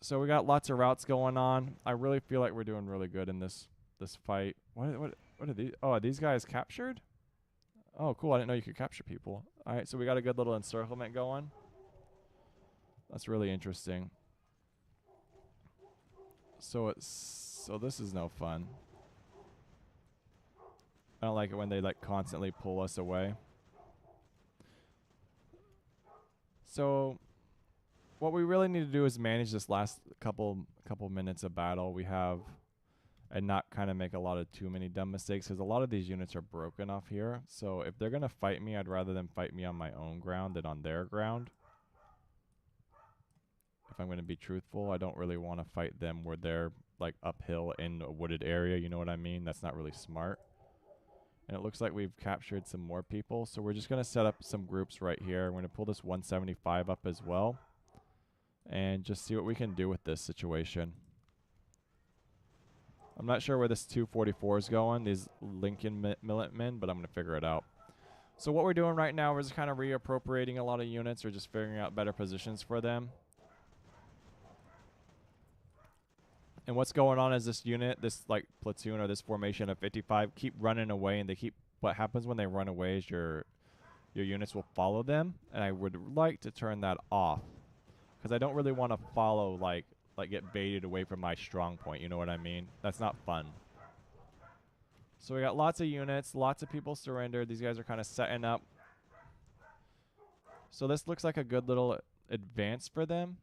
So we got lots of routes going on. I really feel like we're doing really good in this fight. What are these? Oh, are these guys captured? Oh, cool. I didn't know you could capture people. All right, so we got a good little encirclement going. That's really interesting. So this is no fun. I don't like it when they like constantly pull us away. So what we really need to do is manage this last couple minutes of battle we have and not kind of make a lot of too many dumb mistakes because a lot of these units are broken off here. So if they're going to fight me, I'd rather them fight me on my own ground than on their ground. If I'm going to be truthful, I don't really want to fight them where they're like uphill in a wooded area. You know what I mean? That's not really smart. And it looks like we've captured some more people. So we're just going to set up some groups right here. We're going to pull this 175 up as well. And just see what we can do with this situation. I'm not sure where this 244 is going, these Lincoln Minutemen, but I'm going to figure it out. So what we're doing right now, we're just kind of reappropriating a lot of units or just figuring out better positions for them. And what's going on is this unit, this like platoon or this formation of 55 keep running away, and they keep, what happens when they run away is your units will follow them, and I would like to turn that off because I don't really want to follow like get baited away from my strong point, you know what I mean? That's not fun. So we got lots of units, lots of people surrendered. These guys are kind of setting up. So this looks like a good little advance for them.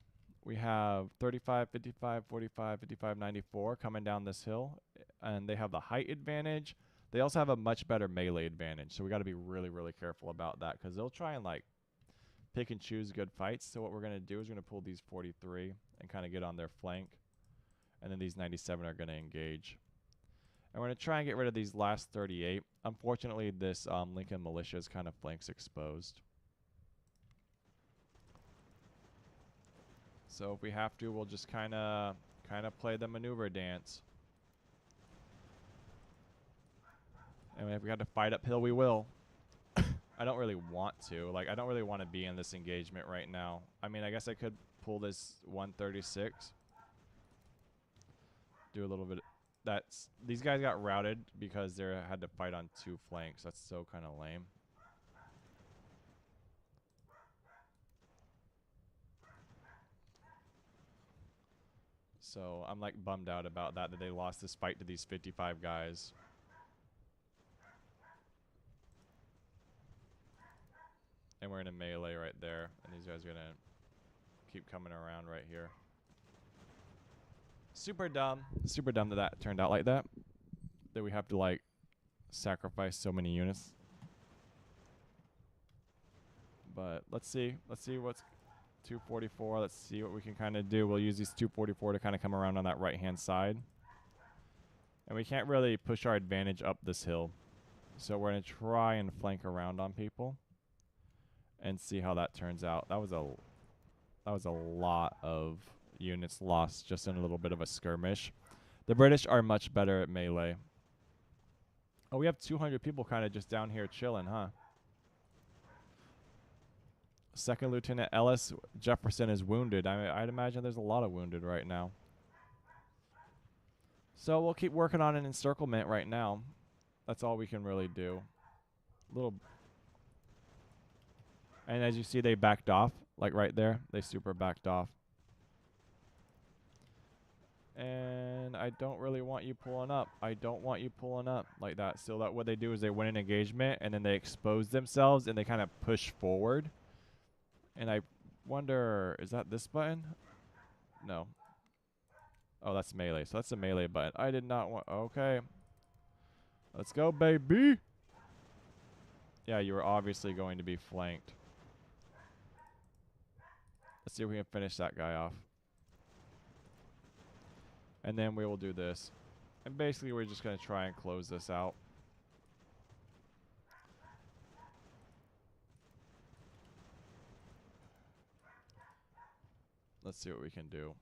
We have 35, 55, 45, 55, 94 coming down this hill, and they have the height advantage. They also have a much better melee advantage, so we got to be really, really careful about that because they'll try and like pick and choose good fights. So what we're going to do is we're going to pull these 43 and kind of get on their flank, and then these 97 are going to engage. And we're going to try and get rid of these last 38. Unfortunately, this Lincoln militia is kind of flanks exposed. So if we have to, we'll just kind of play the maneuver dance. And if we have to fight uphill, we will. I don't really want to. Like, I don't really want to be in this engagement right now. I mean, I guess I could pull this 136. Do a little bit. These guys got routed because they had to fight on 2 flanks. That's so kind of lame. So I'm like bummed out about that they lost this fight to these 55 guys. And we're in a melee right there. And these guys are going to keep coming around right here. Super dumb. Super dumb that turned out like that. That we have to like sacrifice so many units. But let's see. Let's see what's 244. Let's see what we can kind of do. We'll use these 244 to kind of come around on that right-hand side. And we can't really push our advantage up this hill. So we're going to try and flank around on people and see how that turns out. That was a lot of units lost just in a little bit of a skirmish. The British are much better at melee. Oh, we have 200 people kind of just down here chilling, huh? Second Lieutenant Ellis Jefferson is wounded. I'd imagine there's a lot of wounded right now. So we'll keep working on an encirclement right now. That's all we can really do. And as you see, they backed off. Like right there. They super backed off. And I don't really want you pulling up. I don't want you pulling up like that. So that what they do is they win an engagement and then they expose themselves and they kind of push forward. And I wonder, is that this button? No. Oh, that's melee. So that's a melee button. I did not want... Okay. Let's go, baby. Yeah, you were obviously going to be flanked. Let's see if we can finish that guy off. And then we will do this. And basically, we're just going to try and close this out. Let's see what we can do.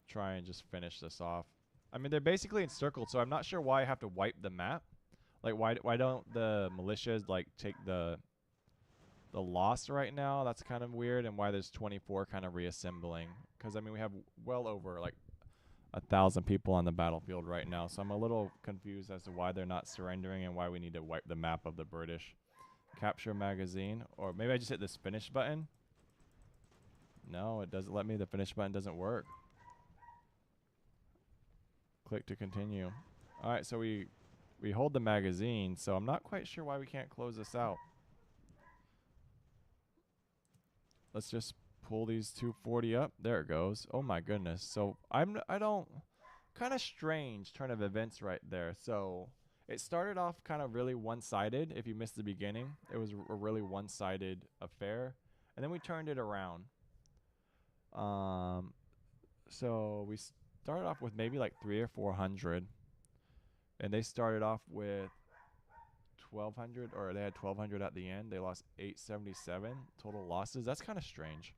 Try and just finish this off. I mean, they're basically encircled, so I'm not sure why I have to wipe the map. Like, why don't the militias, like, take the loss right now? That's kind of weird. And why there's 24 kind of reassembling. Because, I mean, we have well over, like, 1,000 people on the battlefield right now. So I'm a little confused as to why they're not surrendering and why we need to wipe the map of the British. Capture magazine. Or maybe I just hit this finish button. No, it doesn't let me. The finish button doesn't work. Click to continue. All right, so we hold the magazine, so I'm not quite sure why we can't close this out. Let's just pull these 240 up. There it goes. Oh my goodness. So I don't kind of strange turn of events right there. So it started off kind of really one-sided. If you missed the beginning, it was a really one-sided affair, and then we turned it around. So we started off with maybe like 300 or 400, and they started off with 1,200, or they had 1,200 at the end. They lost 877 total losses. That's kind of strange.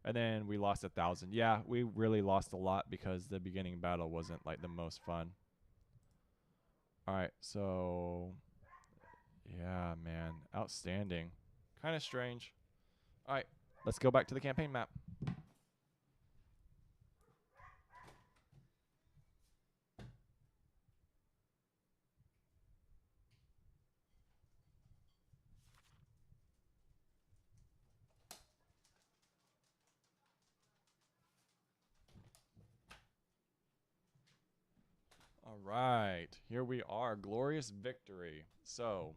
And then we lost 1,000. Yeah, we really lost a lot because the beginning battle wasn't like the most fun. All right, so yeah, man, outstanding. Kind of strange. All right, let's go back to the campaign map. All right, here we are. Glorious victory. So,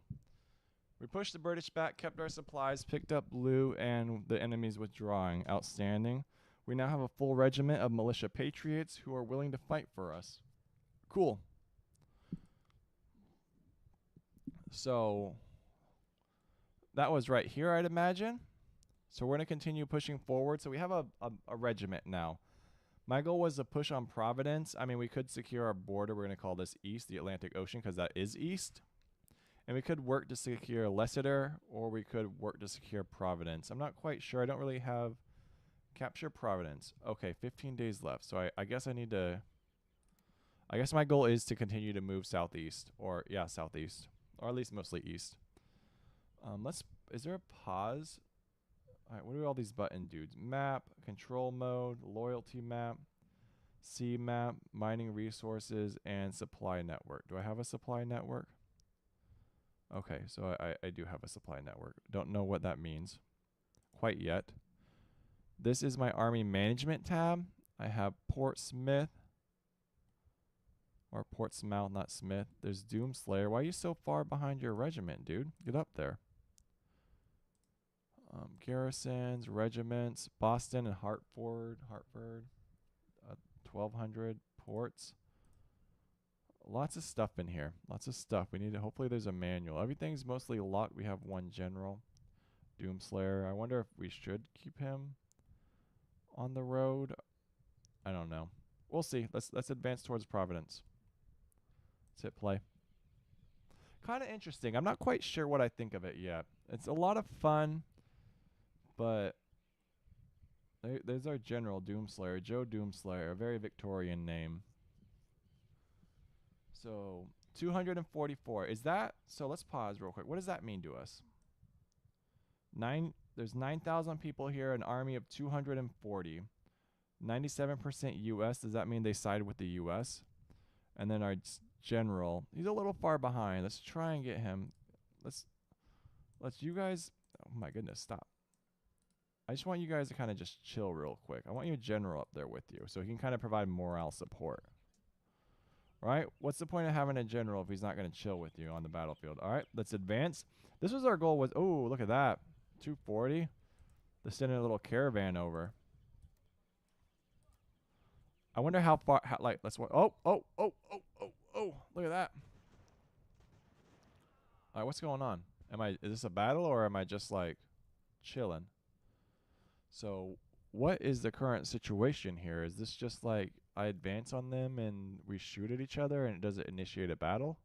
we pushed the British back, kept our supplies, picked up blue, and the enemy's withdrawing. Outstanding. We now have a full regiment of militia patriots who are willing to fight for us. Cool. So, that was right here, I'd imagine. So, we're going to continue pushing forward. So, we have a regiment now. My goal was to push on Providence. I mean, we could secure our border. We're going to call this East, the Atlantic Ocean, because that is East. And we could work to secure Leicester, or we could work to secure Providence. I'm not quite sure. I don't really have... Capture Providence. Okay, 15 days left. So I guess I need to... I guess my goal is to continue to move southeast. Or, yeah, southeast. Or at least mostly east. Let's... Is there a pause? Alright, what are all these button dudes? Map, control mode, loyalty map, C map, mining resources, and supply network. Do I have a supply network? Okay, so I do have a supply network. Don't know what that means quite yet. This is my army management tab. I have Portsmouth. Or Portsmouth, not Smith. There's Doomslayer. Why are you so far behind your regiment, dude? Get up there. Garrisons, regiments, Boston and Hartford, 1,200 ports. Lots of stuff in here. Lots of stuff. We need to, hopefully there's a manual. Everything's mostly locked. We have one general, Doomslayer. I wonder if we should keep him on the road. I don't know. We'll see. Let's advance towards Providence. Let's hit play. Kind of interesting. I'm not quite sure what I think of it yet. It's a lot of fun. But there's our general, Doomslayer, Joe Doomslayer, a very Victorian name. So 244. Is that... So let's pause real quick. What does that mean to us? There's 9,000 people here, an army of 240. 97% U.S. Does that mean they side with the U.S.? And then our general, he's a little far behind. Let's try and get him. Let's you guys... Oh my goodness, stop. I just want you guys to kind of just chill real quick. I want your general up there with you so he can kind of provide morale support. Right? What's the point of having a general if he's not going to chill with you on the battlefield? All right, let's advance. This was our goal. Was oh, look at that. 240. They're sending a little caravan over. I wonder how far... let's... Oh. Look at that. All right, what's going on? Is this a battle or am I just, like, chilling? So, what is the current situation here? Is this just like I advance on them and we shoot at each other and it doesn't initiate a battle?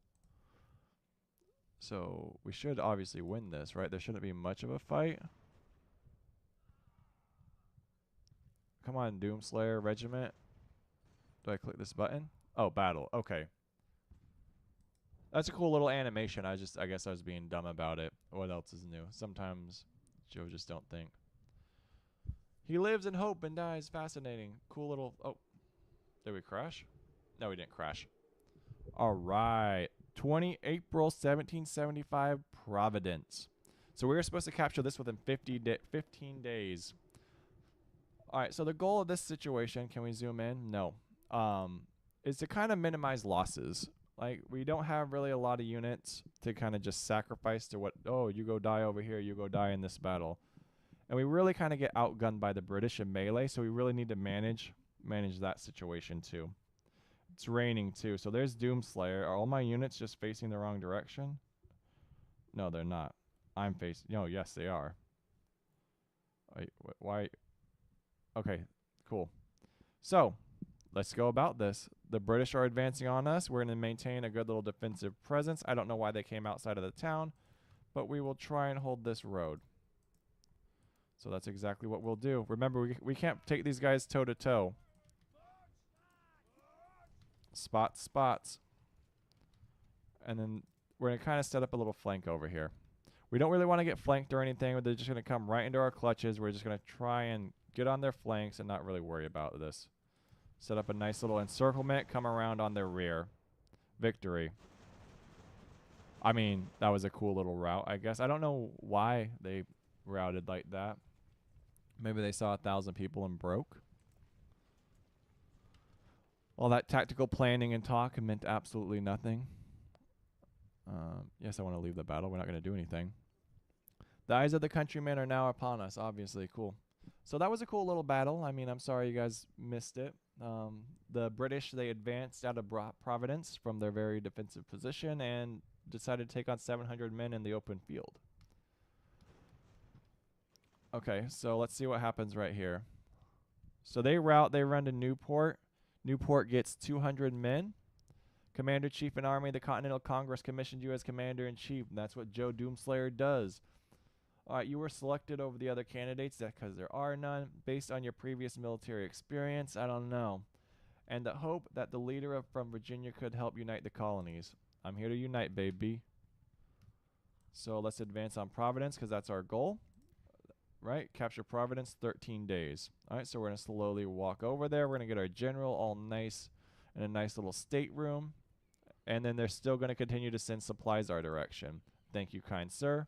So, we should obviously win this, right? There shouldn't be much of a fight. Come on, Doomslayer Regiment. Do I click this button? Oh, battle. Okay. That's a cool little animation. I guess I was being dumb about it. What else is new? Sometimes Joe just don't think. He lives in hope and dies. Fascinating. Cool little... Oh. Did we crash? No, we didn't crash. All right. 20 April 1775, Providence. So we were supposed to capture this within 15 days. All right. So the goal of this situation, can we zoom in? No. Is to kind of minimize losses. Like, we don't have really a lot of units to kind of just sacrifice to what... Oh, you go die over here. You go die in this battle. And we really kind of get outgunned by the British in melee, so we really need to manage that situation too. It's raining too, so there's Doomslayer. Are all my units just facing the wrong direction? No, they're not. I'm facing... No, yes, they are. Wait, why? Okay, cool. So, let's go about this. The British are advancing on us. We're going to maintain a good little defensive presence. I don't know why they came outside of the town, but we will try and hold this road. So that's exactly what we'll do. Remember, we can't take these guys toe-to-toe. Spots. And then we're going to kind of set up a little flank over here. We don't really want to get flanked or anything. They're just going to come right into our clutches. We're just going to try and get on their flanks and not really worry about this. Set up a nice little encirclement. Come around on their rear. Victory. I mean, that was a cool little route, I guess. I don't know why they routed like that. Maybe they saw 1,000 people and broke. All that tactical planning and talk meant absolutely nothing. Yes, I want to leave the battle. We're not going to do anything. The eyes of the countrymen are now upon us, obviously. Cool. So that was a cool little battle. I mean, I'm sorry you guys missed it. The British, they advanced out of Providence from their very defensive position and decided to take on 700 men in the open field. Okay, so let's see what happens right here. So they run to Newport. Newport gets 200 men. Commander-Chief in Army, the Continental Congress commissioned you as Commander-in-Chief. And that's what Joe Doomslayer does. All right, you were selected over the other candidates because there are none. Based on your previous military experience, I don't know. And the hope that the leader from Virginia could help unite the colonies. I'm here to unite, baby. So let's advance on Providence because that's our goal. Right? Capture Providence, 13 days. All right, so we're going to slowly walk over there. We're going to get our general all nice in a nice little stateroom. And then they're still going to continue to send supplies our direction. Thank you, kind sir.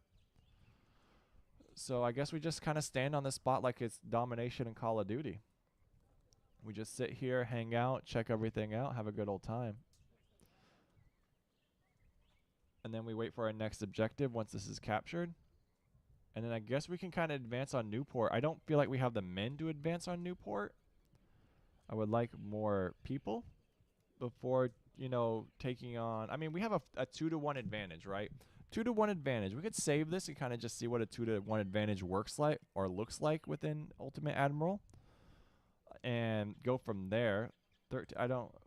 So I guess we just kind of stand on this spot like it's domination in Call of Duty. We just sit here, hang out, check everything out, have a good old time. And then we wait for our next objective once this is captured. And then I guess we can kind of advance on Newport. I don't feel like we have the men to advance on Newport. I would like more people before, you know, taking on. I mean, we have a 2-to-1 advantage, right? 2-to-1 advantage. We could save this and kind of just see what a 2-to-1 advantage works like or looks like within Ultimate Admiral, and go from there.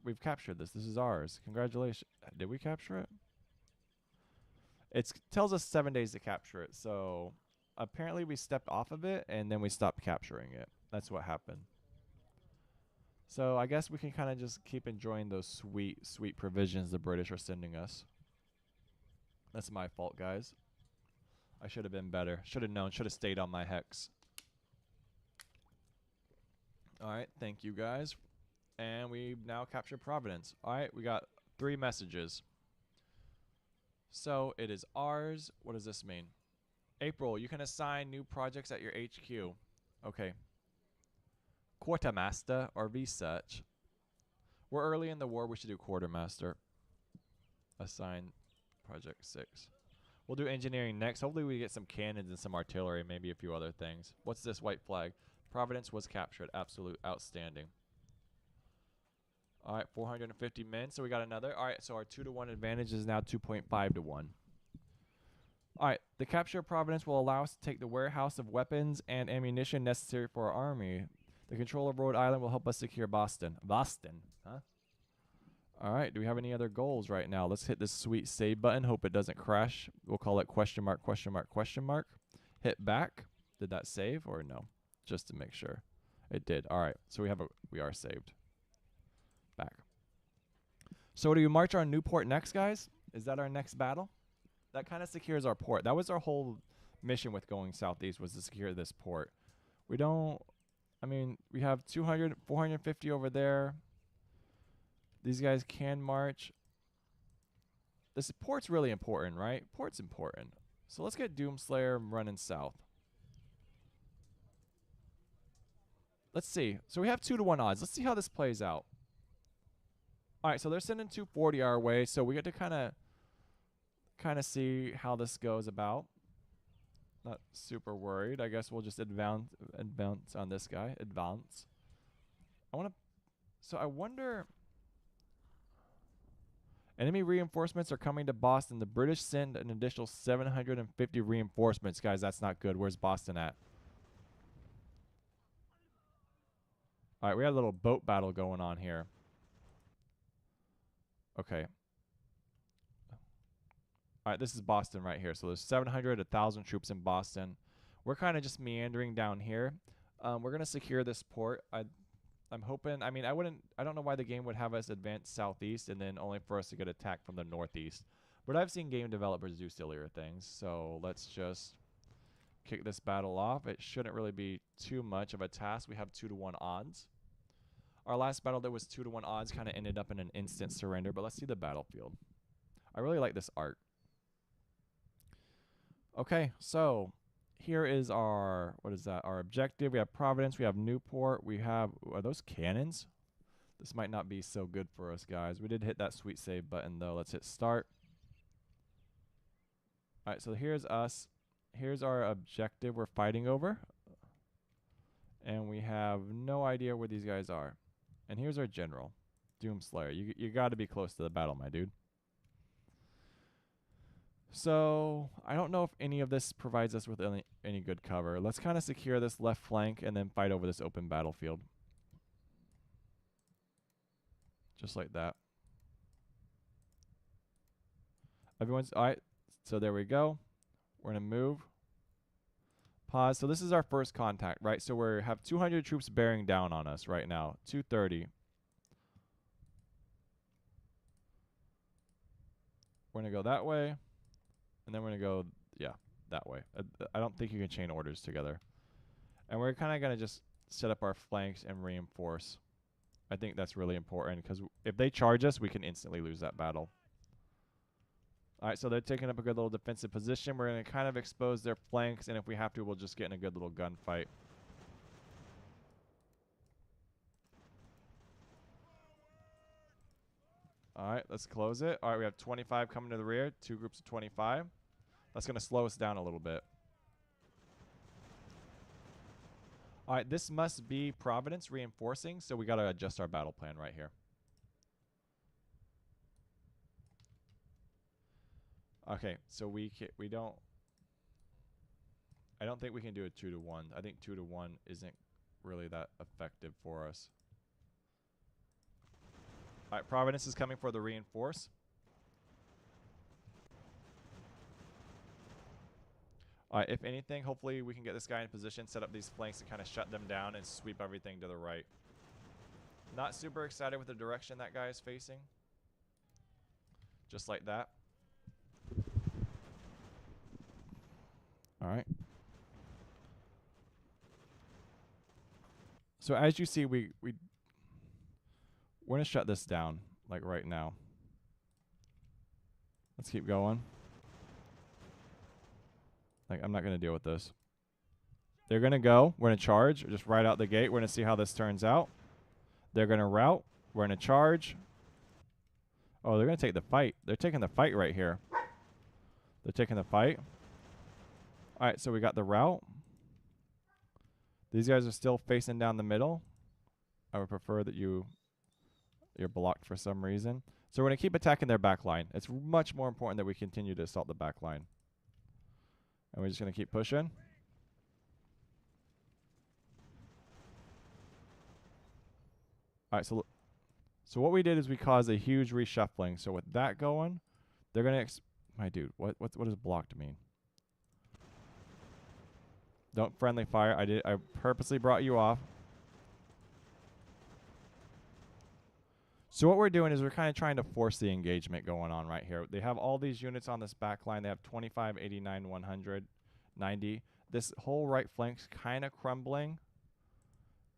We've captured this. This is ours. Congratulations. Did we capture it? It tells us 7 days to capture it. So apparently we stepped off of it and then we stopped capturing it. That's what happened. So I guess we can kind of just keep enjoying those sweet, sweet provisions the British are sending us. That's my fault, guys. I should have been better. Should have known. Should have stayed on my hex. All right. Thank you, guys. And we now captured Providence. All right. We got 3 messages. So it is ours. What does this mean? April, you can assign new projects at your HQ. Okay. Quartermaster or research. We're early in the war. We should do quartermaster. Assign project 6. We'll do engineering next. Hopefully we get some cannons and some artillery, maybe a few other things. What's this white flag? Providence was captured. Absolute outstanding. All right, 450 men. So we got another. All right, so our 2-to-1 advantage is now 2.5 to 1. All right, the capture of Providence will allow us to take the warehouse of weapons and ammunition necessary for our army. The control of Rhode Island will help us secure Boston. Boston, huh? All right, do we have any other goals right now? Let's hit this sweet save button. Hope it doesn't crash. We'll call it question mark, question mark, question mark. Hit back. Did that save or no? Just to make sure. It did. All right, so we are saved. Back. So do we march on Newport next, guys? Is that our next battle? That kind of secures our port. That was our whole mission with going southeast, was to secure this port. We don't, I mean, we have 200, 450 over there. These guys can march. This port's really important, right? Port's important. So let's get Doomslayer running south. Let's see. So we have 2-to-1 odds. Let's see how this plays out. All right, so they're sending 240 our way, so we get to kind of see how this goes about. Not super worried. I guess we'll just advance on this guy. Advance. So I wonder. Enemy reinforcements are coming to Boston. The British send an additional 750 reinforcements. Guys, that's not good. Where's Boston at? All right, we had a little boat battle going on here. Okay. All right, this is Boston right here. So there's 700, 1,000 troops in Boston. We're kind of just meandering down here. We're going to secure this port. I'm hoping, I mean, I don't know why the game would have us advance southeast and then only for us to get attacked from the northeast. But I've seen game developers do sillier things, so let's just kick this battle off. It shouldn't really be too much of a task. We have 2-to-1 odds. Our last battle that was 2-to-1 odds kind of ended up in an instant surrender, but let's see the battlefield. I really like this art. Okay, so here is our, what is that? Our objective. We have Providence, we have Newport, we have, are those cannons? This might not be so good for us, guys. We did hit that sweet save button, though. Let's hit start. All right, so here's us. Here's our objective we're fighting over. And we have no idea where these guys are. And here's our general, Doomslayer. You got to be close to the battle, my dude. So I don't know if any of this provides us with any good cover. Let's kind of secure this left flank and then fight over this open battlefield. Just like that. Everyone's, all right, so there we go. We're going to move. Pause. So this is our first contact, right? So we have 200 troops bearing down on us right now. 230. We're going to go that way. And then we're going to go, yeah, that way. I don't think you can chain orders together. And we're kind of going to just set up our flanks and reinforce. I think that's really important because if they charge us, we can instantly lose that battle. All right, so they're taking up a good little defensive position. We're going to kind of expose their flanks, and if we have to, we'll just get in a good little gunfight. All right, let's close it. All right, we have 25 coming to the rear, 2 groups of 25. That's going to slow us down a little bit. All right, this must be Providence reinforcing, so we got to adjust our battle plan right here. Okay, so I don't think we can do a 2-to-1. I think 2-to-1 isn't really that effective for us. All right, Providence is coming for the reinforce. All right, if anything, hopefully we can get this guy in position, set up these flanks and kind of shut them down and sweep everything to the right. Not super excited with the direction that guy is facing. Just like that. All right. So as you see, we're going to shut this down, like right now. Let's keep going. Like, I'm not going to deal with this. They're going to go. We're going to charge. Just right out the gate. We're going to see how this turns out. They're going to rout. We're going to charge. Oh, they're going to take the fight. They're taking the fight right here. They're taking the fight. All right, so we got the rout. These guys are still facing down the middle. I would prefer that you're blocked for some reason. So we're going to keep attacking their back line. It's much more important that we continue to assault the back line. And we're just going to keep pushing. All right, so what we did is we caused a huge reshuffling. So with that going, they're going to my dude, what does blocked mean? Don't friendly fire. I purposely brought you off. So what we're doing is we're kind of trying to force the engagement going on right here. They have all these units on this back line. They have 25, 89, 100, 90. This whole right flank's kind of crumbling.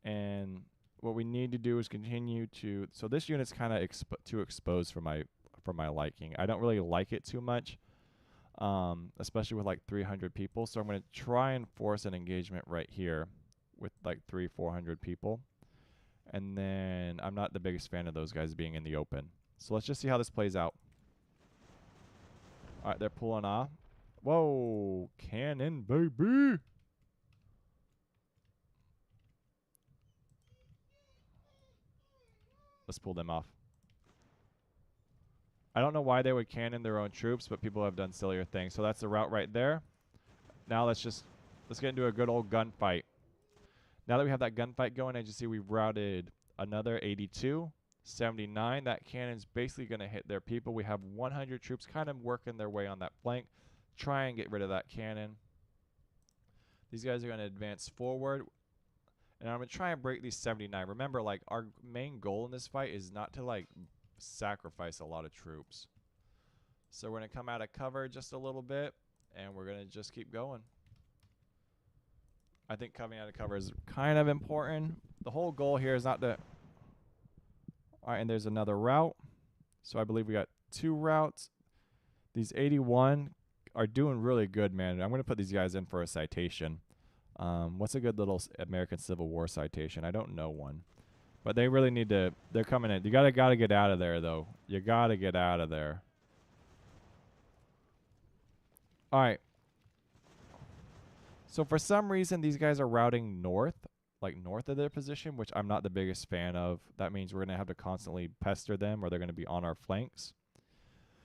And what we need to do is continue to... So this unit's kind of too exposed for my liking. I don't really like it too much, especially with like 300 people. So I'm going to try and force an engagement right here with like 300-400 people. And then I'm not the biggest fan of those guys being in the open. So let's just see how this plays out. All right, they're pulling off. Whoa, cannon, baby. Let's pull them off. I don't know why they would cannon their own troops, but people have done sillier things. So that's the route right there. Now let's get into a good old gunfight. Now that we have that gunfight going, as you see, we've routed another 82, 79. That cannon's basically going to hit their people. We have 100 troops kind of working their way on that flank. Try and get rid of that cannon. These guys are going to advance forward. And I'm going to try and break these 79. Remember, like, our main goal in this fight is not to, like, sacrifice a lot of troops. So we're going to come out of cover just a little bit, and we're going to just keep going. I think coming out of cover is kind of important. The whole goal here is not to... All right, and there's another route. So I believe we got 2 routes. These 81 are doing really good, man. I'm going to put these guys in for a citation. What's a good little American Civil War citation? I don't know one. But they really need to... They're coming in. You gotta get out of there, though. You got to get out of there. All right. So for some reason, these guys are routing north, like north of their position, which I'm not the biggest fan of. That means we're going to have to constantly pester them, or they're going to be on our flanks.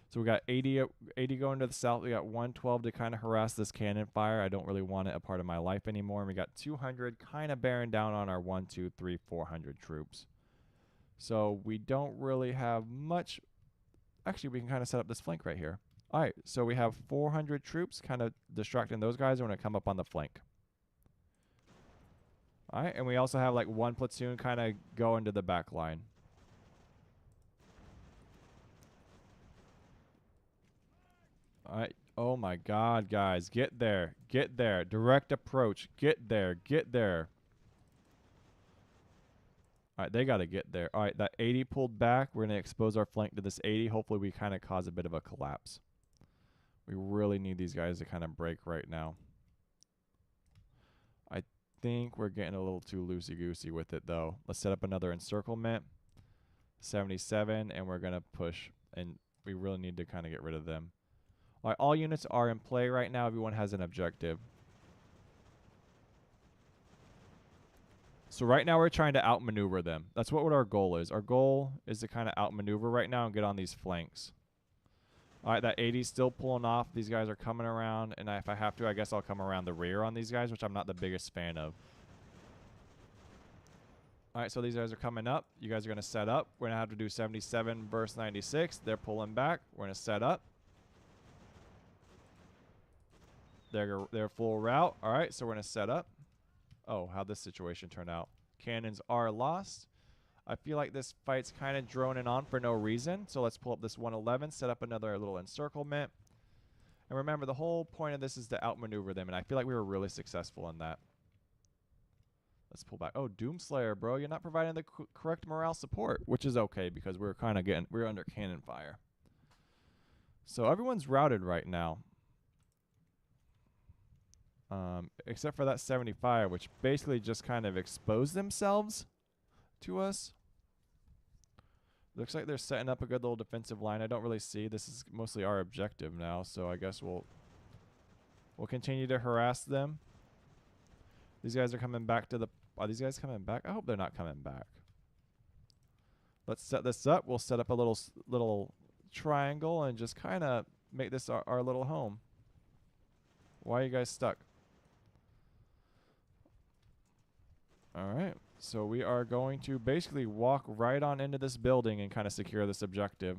So we got 80 going to the south. We got 112 to kind of harass this cannon fire. I don't really want it a part of my life anymore. And we got 200 kind of bearing down on our 1, 2, 3, 400 troops. So we don't really have much. Actually, we can kind of set up this flank right here. All right, so we have 400 troops kind of distracting those guys. We're going to come up on the flank. All right, and we also have like 1 platoon kind of go into the back line. All right. Oh, my God, guys. Get there. Get there. Direct approach. Get there. Get there. All right, they got to get there. All right, that 80 pulled back. We're going to expose our flank to this 80. Hopefully, we kind of cause a bit of a collapse. We really need these guys to kind of break right now. I think we're getting a little too loosey-goosey with it, though. Let's set up another encirclement. 77, and we're going to push. And we really need to kind of get rid of them. All right, all units are in play right now. Everyone has an objective. So right now we're trying to outmaneuver them. That's what our goal is. Our goal is to kind of outmaneuver right now and get on these flanks. All right, that 80's still pulling off. These guys are coming around, and if I have to, I guess I'll come around the rear on these guys, which I'm not the biggest fan of. All right, so these guys are coming up. You guys are going to set up. We're going to have to do 77 versus 96. They're pulling back. We're going to set up. They're full route. All right, so we're going to set up. Oh, how'd this situation turn out? Cannons are lost. I feel like this fight's kind of droning on for no reason. So let's pull up this 111, set up another little encirclement. And remember, the whole point of this is to outmaneuver them. And I feel like we were really successful in that. Let's pull back. Oh, Doomslayer, bro. You're not providing the correct morale support, which is okay because we're kind of we're under cannon fire. So everyone's routed right now. Except for that 75, which basically just kind of exposed themselves to us. Looks like they're setting up a good little defensive line. I don't really see. This is mostly our objective now, so I guess we'll continue to harass them. These guys are coming back to the... Are these guys coming back? I hope they're not coming back. Let's set this up. We'll set up a little triangle and just kind of make this our little home. Why are you guys stuck? All right. So we are going to basically walk right on into this building and kind of secure this objective.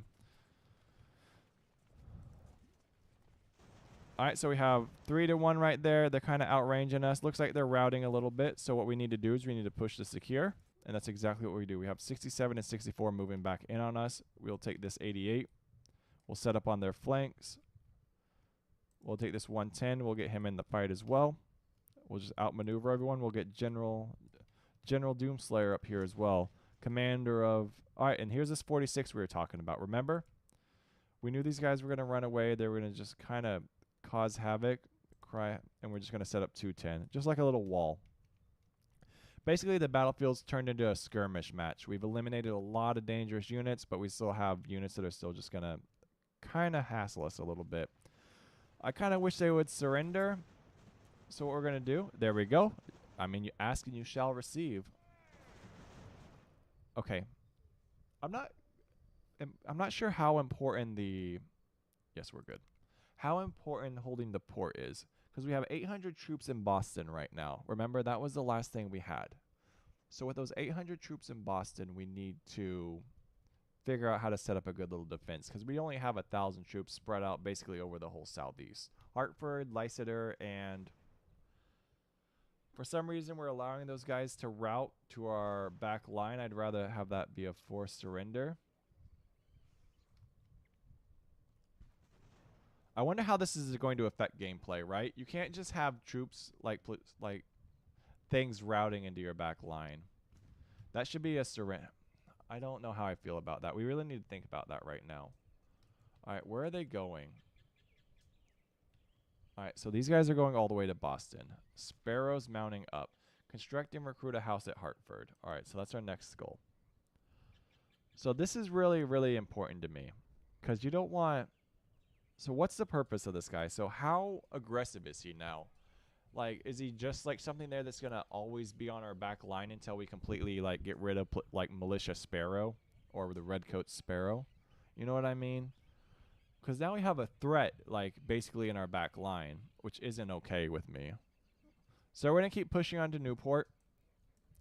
All right, so we have 3-1 right there. They're kind of outranging us. Looks like they're routing a little bit. So what we need to do is we need to push to secure, and that's exactly what we do. We have 67 and 64 moving back in on us. We'll take this 88. We'll set up on their flanks. We'll take this 110. We'll get him in the fight as well. We'll just outmaneuver everyone. We'll get General Doomslayer up here as well. Commander of... All right, and here's this 46 we were talking about. Remember? We knew these guys were going to run away. They were going to just kind of cause havoc, and we're just going to set up 210. Just like a little wall. Basically, the battlefield's turned into a skirmish match. We've eliminated a lot of dangerous units, but we still have units that are still just going to kind of hassle us a little bit. I kind of wish they would surrender. So what we're going to do, there we go. I mean, you ask and you shall receive. Okay. I'm not sure how important the... Yes, we're good. How important holding the port is. Because we have 800 troops in Boston right now. Remember, that was the last thing we had. So with those 800 troops in Boston, we need to figure out how to set up a good little defense. Because we only have 1,000 troops spread out basically over the whole southeast. Hartford, Leicester, and... For some reason, we're allowing those guys to route to our back line. I'd rather have that be a forced surrender. I wonder how this is going to affect gameplay, right? You can't just have troops like things routing into your back line. That should be a surrender. I don't know how I feel about that. We really need to think about that right now. All right, where are they going? All right, so these guys are going all the way to Boston. Sparrow's mounting up. Construct and recruit a house at Hartford. All right, so that's our next goal. So this is really, really important to me because you don't want... So what's the purpose of this guy? So how aggressive is he now? Like, is he just like something there that's going to always be on our back line until we completely like get rid of like Militia Sparrow or the Redcoat Sparrow? You know what I mean? Because now we have a threat like basically in our back line, which isn't okay with me. So we're going to keep pushing on to Newport,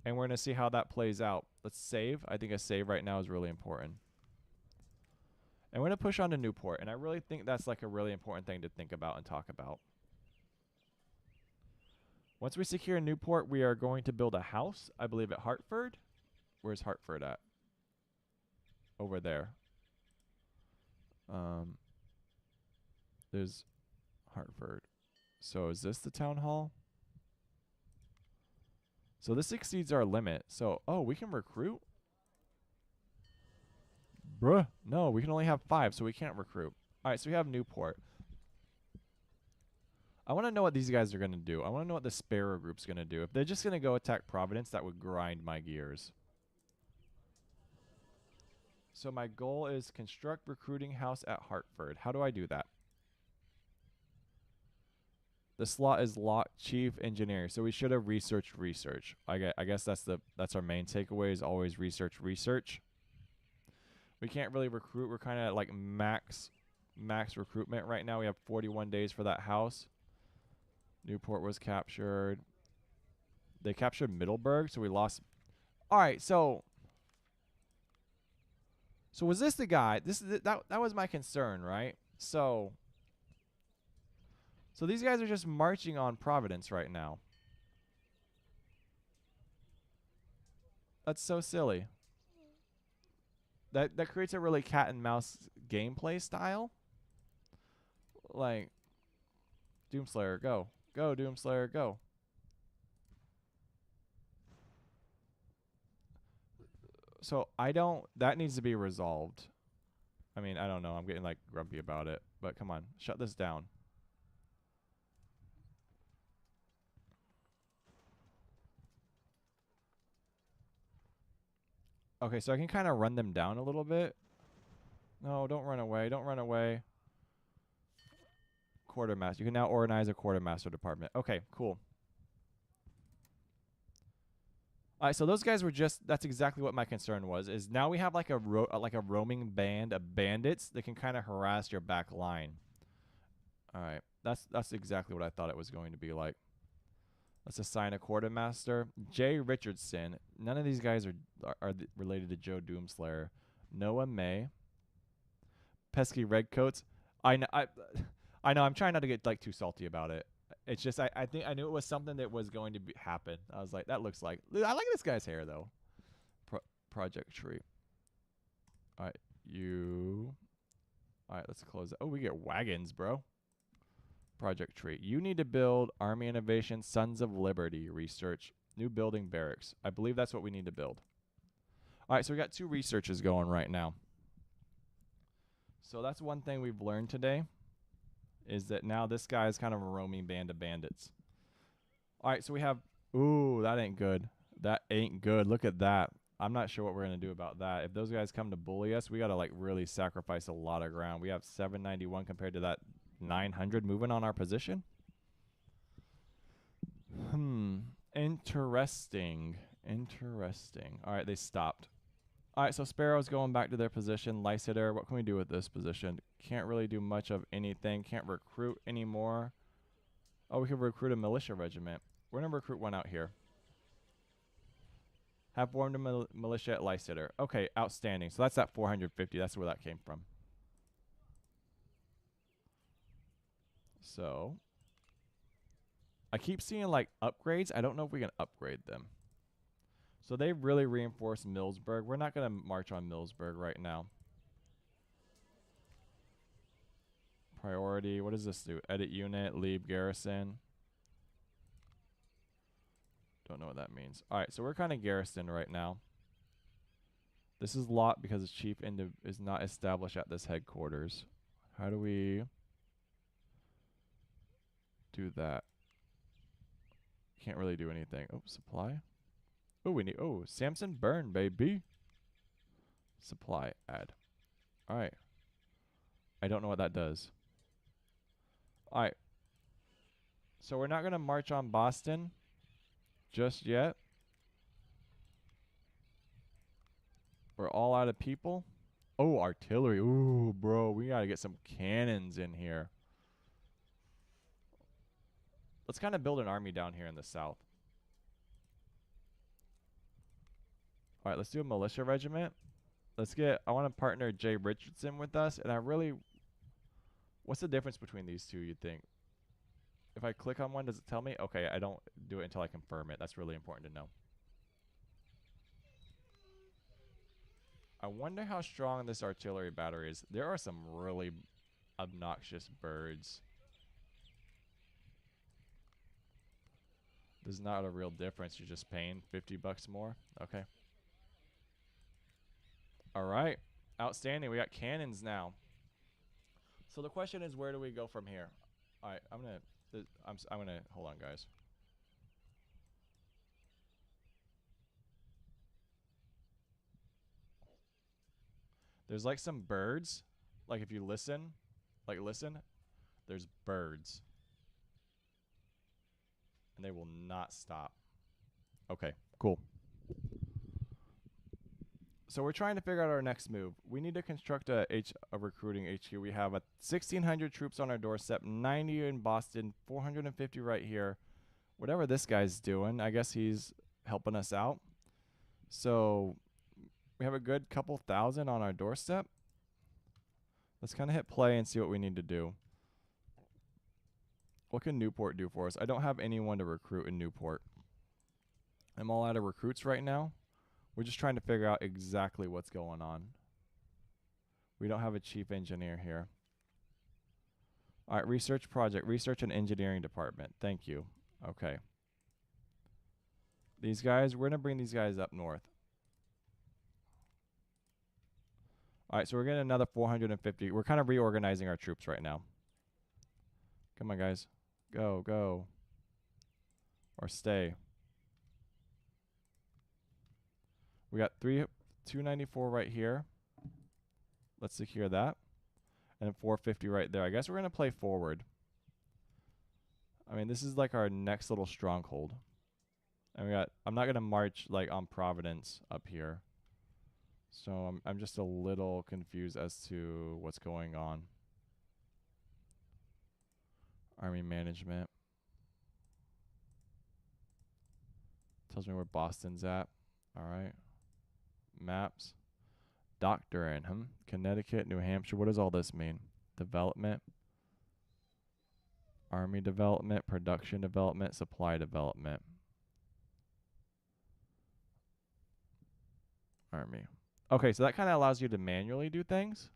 and we're going to see how that plays out. Let's save. I think a save right now is really important. And we're going to push on to Newport, and I really think that's like a really important thing to think about and talk about. Once we secure Newport, we are going to build a house, I believe, at Hartford. Where's Hartford at? Over there. There's Hartford. So is this the town hall? So this exceeds our limit. So, oh, we can recruit? Bruh. No, we can only have 5, so we can't recruit. All right, so we have Newport. I want to know what these guys are going to do. I want to know what the Sparrow group's going to do. If they're just going to go attack Providence, that would grind my gears. So my goal is construct recruiting house at Hartford. How do I do that? The slot is lock chief engineer. So we should have researched research. I guess that's our main takeaway is always research. We can't really recruit. We're kind of like max recruitment right now. We have 41 days for that house. Newport was captured. They captured Middleburg, so we lost. All right, so was this the guy? That was my concern, right? So these guys are just marching on Providence right now. That's so silly. That creates a really cat and mouse gameplay style. Like Doomslayer, go. Go, Doomslayer, go. So that needs to be resolved. I mean, I don't know. I'm getting like grumpy about it, but come on, shut this down. Okay, so I can kind of run them down a little bit. No, don't run away. Don't run away. Quartermaster. You can now organize a quartermaster department. Okay, cool. All right, so those guys were that's exactly what my concern was, is now we have like a roaming band of bandits that can kind of harass your back line. All right, that's exactly what I thought it was going to be like. Let's assign a quartermaster. Jay Richardson. None of these guys are related to Joe Doomslayer. Noah May. Pesky Redcoats. I know. I'm trying not to get like too salty about it. It's just I think I knew it was something that was going to happen. I was like, that looks like. I like this guy's hair though. Project tree. All right, All right, let's close it. Oh, we get wagons, bro. Project tree. You need to build Army Innovation, Sons of Liberty research, new building barracks. I believe that's what we need to build. All right, so we got 2 researches going right now. So that's one thing we've learned today, is that now this guy is kind of a roaming band of bandits. All right, so we have... Ooh, that ain't good. That ain't good. Look at that. I'm not sure what we're going to do about that. If those guys come to bully us, we got to like really sacrifice a lot of ground. We have 791 compared to that 900 moving on our position. Interesting. All right, they stopped. All right, so Sparrow's going back to their position. Lycider, what can we do with this position? Can't really do much of anything. Can't recruit anymore. Oh, we could recruit a militia regiment. We're going to recruit one out here. Have formed a militia at Lycider. Okay, outstanding. So that's that 450. That's where that came from. So I keep seeing like upgrades. I don't know if we can upgrade them. So they really reinforced Millsburg. We're not going to march on Millsburg right now. Priority. What does this do? Edit unit, leave garrison. Don't know what that means. All right, so we're kind of garrisoned right now. This is lot because the chief is not established at this headquarters. How do we do that? Can't really do anything. Oh, supply. Oh, we need. Oh, Samson burn, baby. Supply add. All right. I don't know what that does. All right. So we're not gonna march on Boston just yet. We're all out of people. Oh, artillery. Ooh, bro, we gotta get some cannons in here. Let's kind of build an army down here in the south. All right, let's do a militia regiment. I want to partner Jay Richardson with us, and what's the difference between these two, you'd think? If I click on one, does it tell me? Okay, I don't do it until I confirm it. That's really important to know. I wonder how strong this artillery battery is. There are some really obnoxious birds. There's not a real difference. You're just paying $50 more. Okay. All right. Outstanding. We got cannons now. So the question is, where do we go from here? All right. I'm gonna hold on, guys. There's like some birds. Like if you listen, there's birds. And they will not stop. Okay, cool. So we're trying to figure out our next move. We need to construct a recruiting HQ. We have 1,600 troops on our doorstep, 90 in Boston, 450 right here. Whatever this guy's doing, I guess he's helping us out. So we have a good couple thousand on our doorstep. Let's kind of hit play and see what we need to do. What can Newport do for us? I don't have anyone to recruit in Newport. I'm all out of recruits right now. We're just trying to figure out exactly what's going on. We don't have a chief engineer here. All right, research project, research and engineering department. Thank you. Okay. These guys, we're going to bring these guys up north. All right, so we're getting another 450. We're kind of reorganizing our troops right now. Come on, guys. Go, go. Or stay. We got 294 right here. Let's secure that. And 450 right there. I guess we're going to play forward. I mean, this is like our next little stronghold. And I'm not going to march like on Providence up here. So I'm just a little confused as to what's going on. Army management. Tells me where Boston's at. All right. Maps. Doctrine. Connecticut, New Hampshire. What does all this mean? Development. Army development. Production development. Supply development. Army. Okay, so that kind of allows you to manually do things.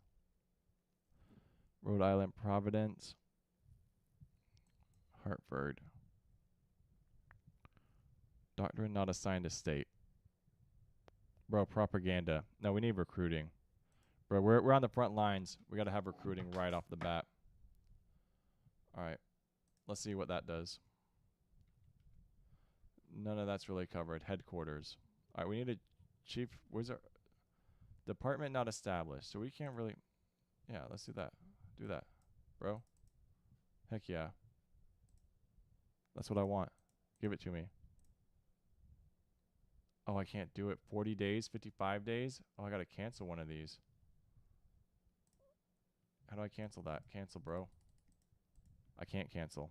Rhode Island, Providence. Hartford. Doctrine not assigned to state. Bro, propaganda. No, we need recruiting. Bro, we're on the front lines. We got to have recruiting right off the bat. All right. Let's see what that does. None of that's really covered. Headquarters. All right, we need a chief. Where's our department not established? So we can't really. Yeah, let's do that. Do that, bro. Heck yeah. That's what I want. Give it to me. Oh, I can't do it. 40 days, 55 days. Oh, I got to cancel one of these. How do I cancel that? Cancel, bro. I can't cancel.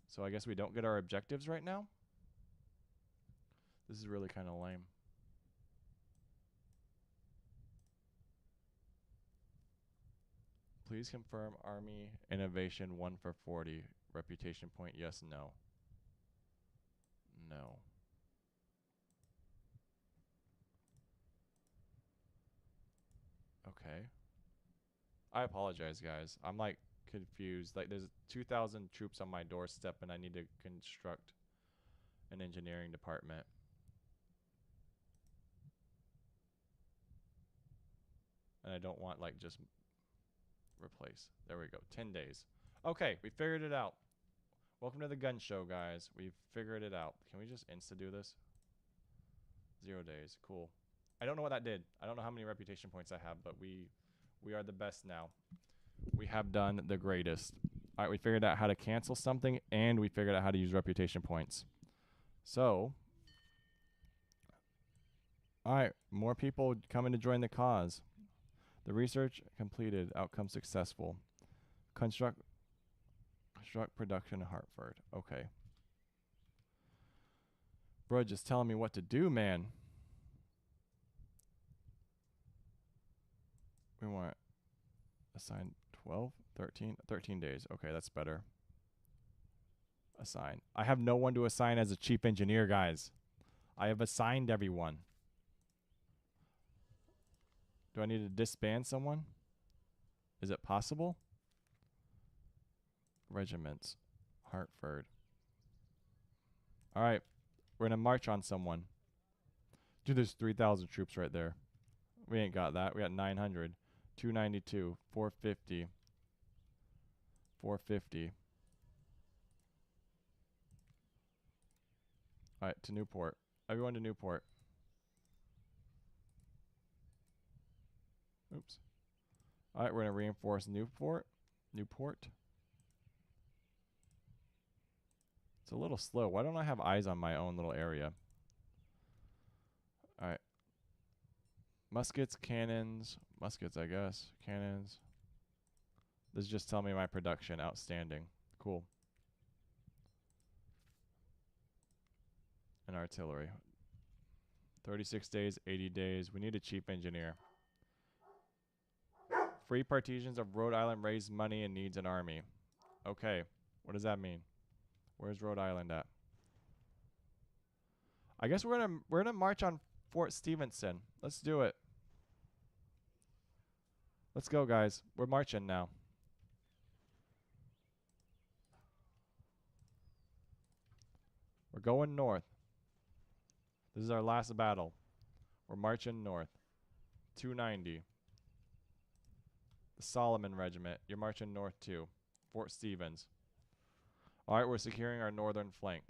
So I guess we don't get our objectives right now. This is really kind of lame. Please confirm Army Innovation 1 for 40. Reputation point, yes, no. No. Okay. I apologize, guys. I'm like confused. Like there's 2,000 troops on my doorstep, and I need to construct an engineering department. And I don't want like just replace. There we go. 10 days. Okay, we figured it out. Welcome to the gun show, guys. We've figured it out. Can we just insta do this? 0 days. Cool. I don't know what that did. I don't know how many reputation points I have, but we are the best now. We have done the greatest. All right, we figured out how to cancel something, and we figured out how to use reputation points. So, all right, more people coming to join the cause. The research completed. Outcome successful. Construct production in Hartford. Okay. Bro, just telling me what to do, man. We want assign 12, 13 days. Okay, that's better. Assign. I have no one to assign as a chief engineer, guys. I have assigned everyone. Do I need to disband someone? Is it possible? Regiments. Hartford. All right. We're going to march on someone. Dude, there's 3,000 troops right there. We ain't got that. We got 900. 292. 450. 450. All right, to Newport. Everyone to Newport. Oops. All right, we're going to reinforce Newport. It's a little slow. Why don't I have eyes on my own little area? All right. Muskets, cannons. Muskets, I guess. Cannons. This is just telling me my production. Outstanding. Cool. And artillery. 36 days, 80 days. We need a chief engineer. Free partisans of Rhode Island raise money and needs an army. Okay. What does that mean? Where's Rhode Island at? I guess we're gonna march on Fort Stevenson. Let's do it. Let's go, guys. We're marching now. We're going north. This is our last battle. We're marching north. 290. The Solomon Regiment. You're marching north too. Fort Stevens. All right, we're securing our northern flank.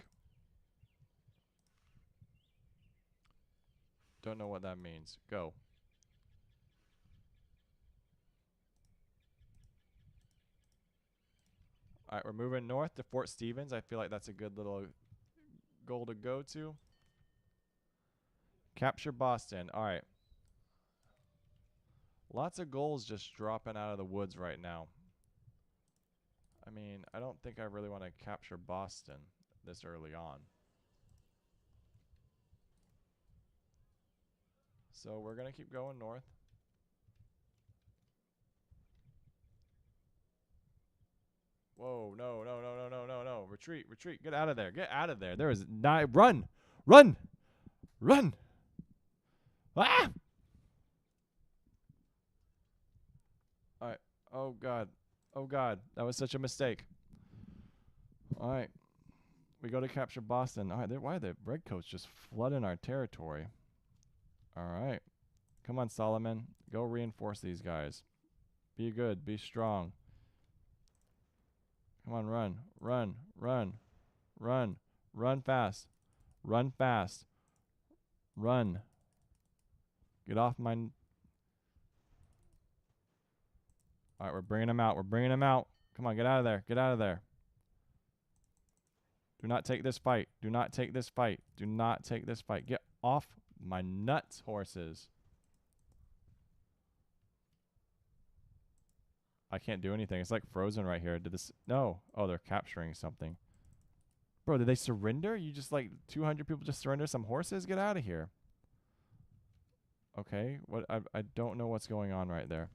Don't know what that means. Go. All right, we're moving north to Fort Stevens. I feel like that's a good little goal to go to. Capture Boston. All right. Lots of goals just dropping out of the woods right now. I mean, I don't think I really want to capture Boston this early on. So we're going to keep going north. Whoa, no, no, no, no, no, no, no. Retreat, retreat. Get out of there. Get out of there. There is not. Run! Run! Run! Ah! All right. Oh, God. Oh, God. That was such a mistake. All right. We go to capture Boston. All right. Why are the redcoats just flooding our territory? All right. Come on, Solomon. Go reinforce these guys. Be good. Be strong. Come on, run. Run. Run. Run. Run fast. Run fast. Run. Get off my... All right, we're bringing them out. We're bringing them out. Come on, get out of there. Get out of there. Do not take this fight. Do not take this fight. Do not take this fight. Get off my nuts, horses. I can't do anything. It's like frozen right here. Did this... No. Oh, they're capturing something. Bro, did they surrender? You just like 200 people just surrender some horses? Get out of here. Okay. What? I don't know what's going on right there.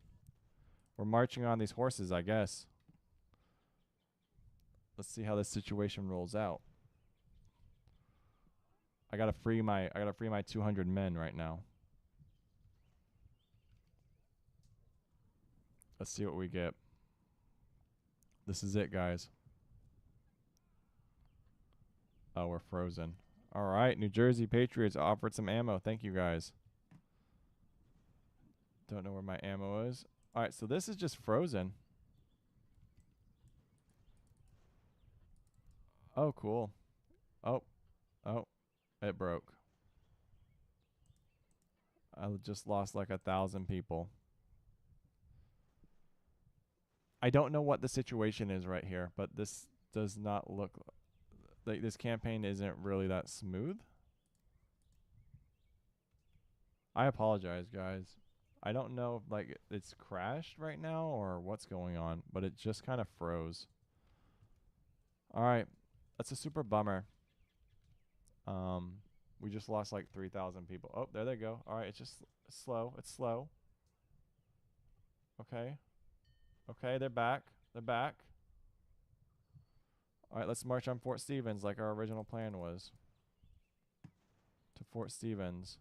We're marching on these horses, I guess. Let's see how this situation rolls out. I gotta free my 200 men right now. Let's see what we get. This is it, guys. Oh, we're frozen. All right, New Jersey Patriots offered some ammo. Thank you, guys. Don't know where my ammo is. All right, so this is just frozen. Oh, cool. Oh, it broke. I just lost like 1,000 people. I don't know what the situation is right here, but this does not look like this campaign isn't really that smooth. I apologize, guys. I don't know if like it's crashed right now or what's going on, but it just kind of froze. All right, that's a super bummer. We just lost like 3,000 people. Oh, there they go. All right, it's just slow. It's slow. Okay. Okay, they're back. They're back. All right, let's march on Fort Stevens like our original plan was. To Fort Stevens.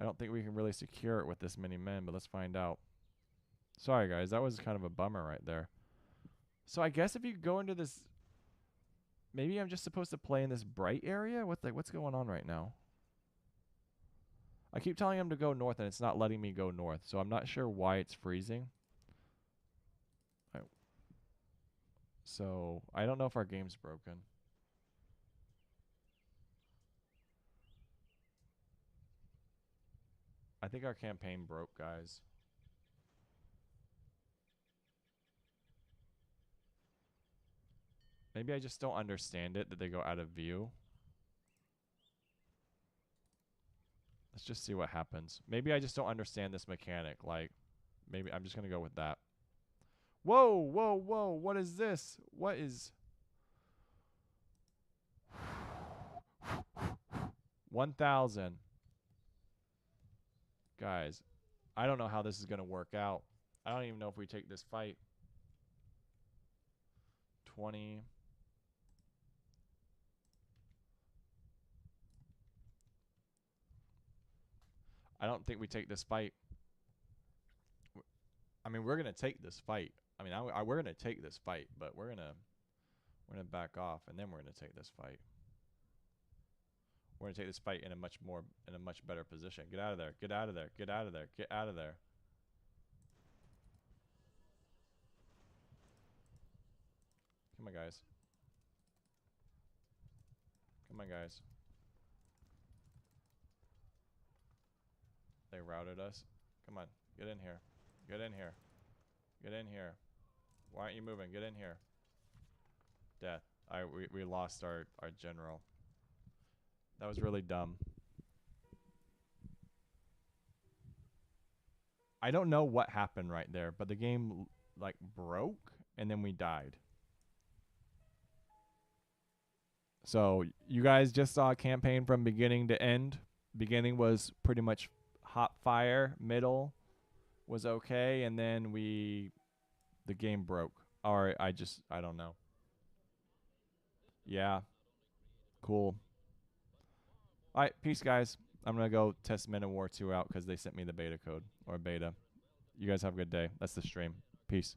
I don't think we can really secure it with this many men, but let's find out. Sorry, guys. That was kind of a bummer right there. So I guess if you go into this... Maybe I'm just supposed to play in this bright area? What's going on right now? I keep telling him to go north, and it's not letting me go north. So I'm not sure why it's freezing. So I don't know if our game's broken. I think our campaign broke, guys. Maybe I just don't understand it, that they go out of view. Let's just see what happens. Maybe I just don't understand this mechanic. Like, maybe I'm just going to go with that. Whoa, whoa, whoa. What is this? What is... 1,000. Guys, I don't know how this is going to work out. I don't even know if we take this fight. 20. I don't think we take this fight. I mean, we're going to take this fight. I mean, we're going to take this fight, but we're going to back off, and then we're going to take this fight. We're going to take this fight in a much better position. Get out of there. Get out of there. Get out of there. Get out of there. Come on, guys. Come on, guys. They routed us. Come on. Get in here. Get in here. Get in here. Why aren't you moving? Get in here. Death. We lost our general. That was really dumb. I don't know what happened right there, but the game like broke and then we died. So you guys just saw a campaign from beginning to end. Beginning was pretty much hot fire. Middle was okay, and then the game broke. Or I don't know. Yeah. Cool. All right, peace, guys. I'm going to go test Men of War 2 out because they sent me the beta code or beta. You guys have a good day. That's the stream. Peace.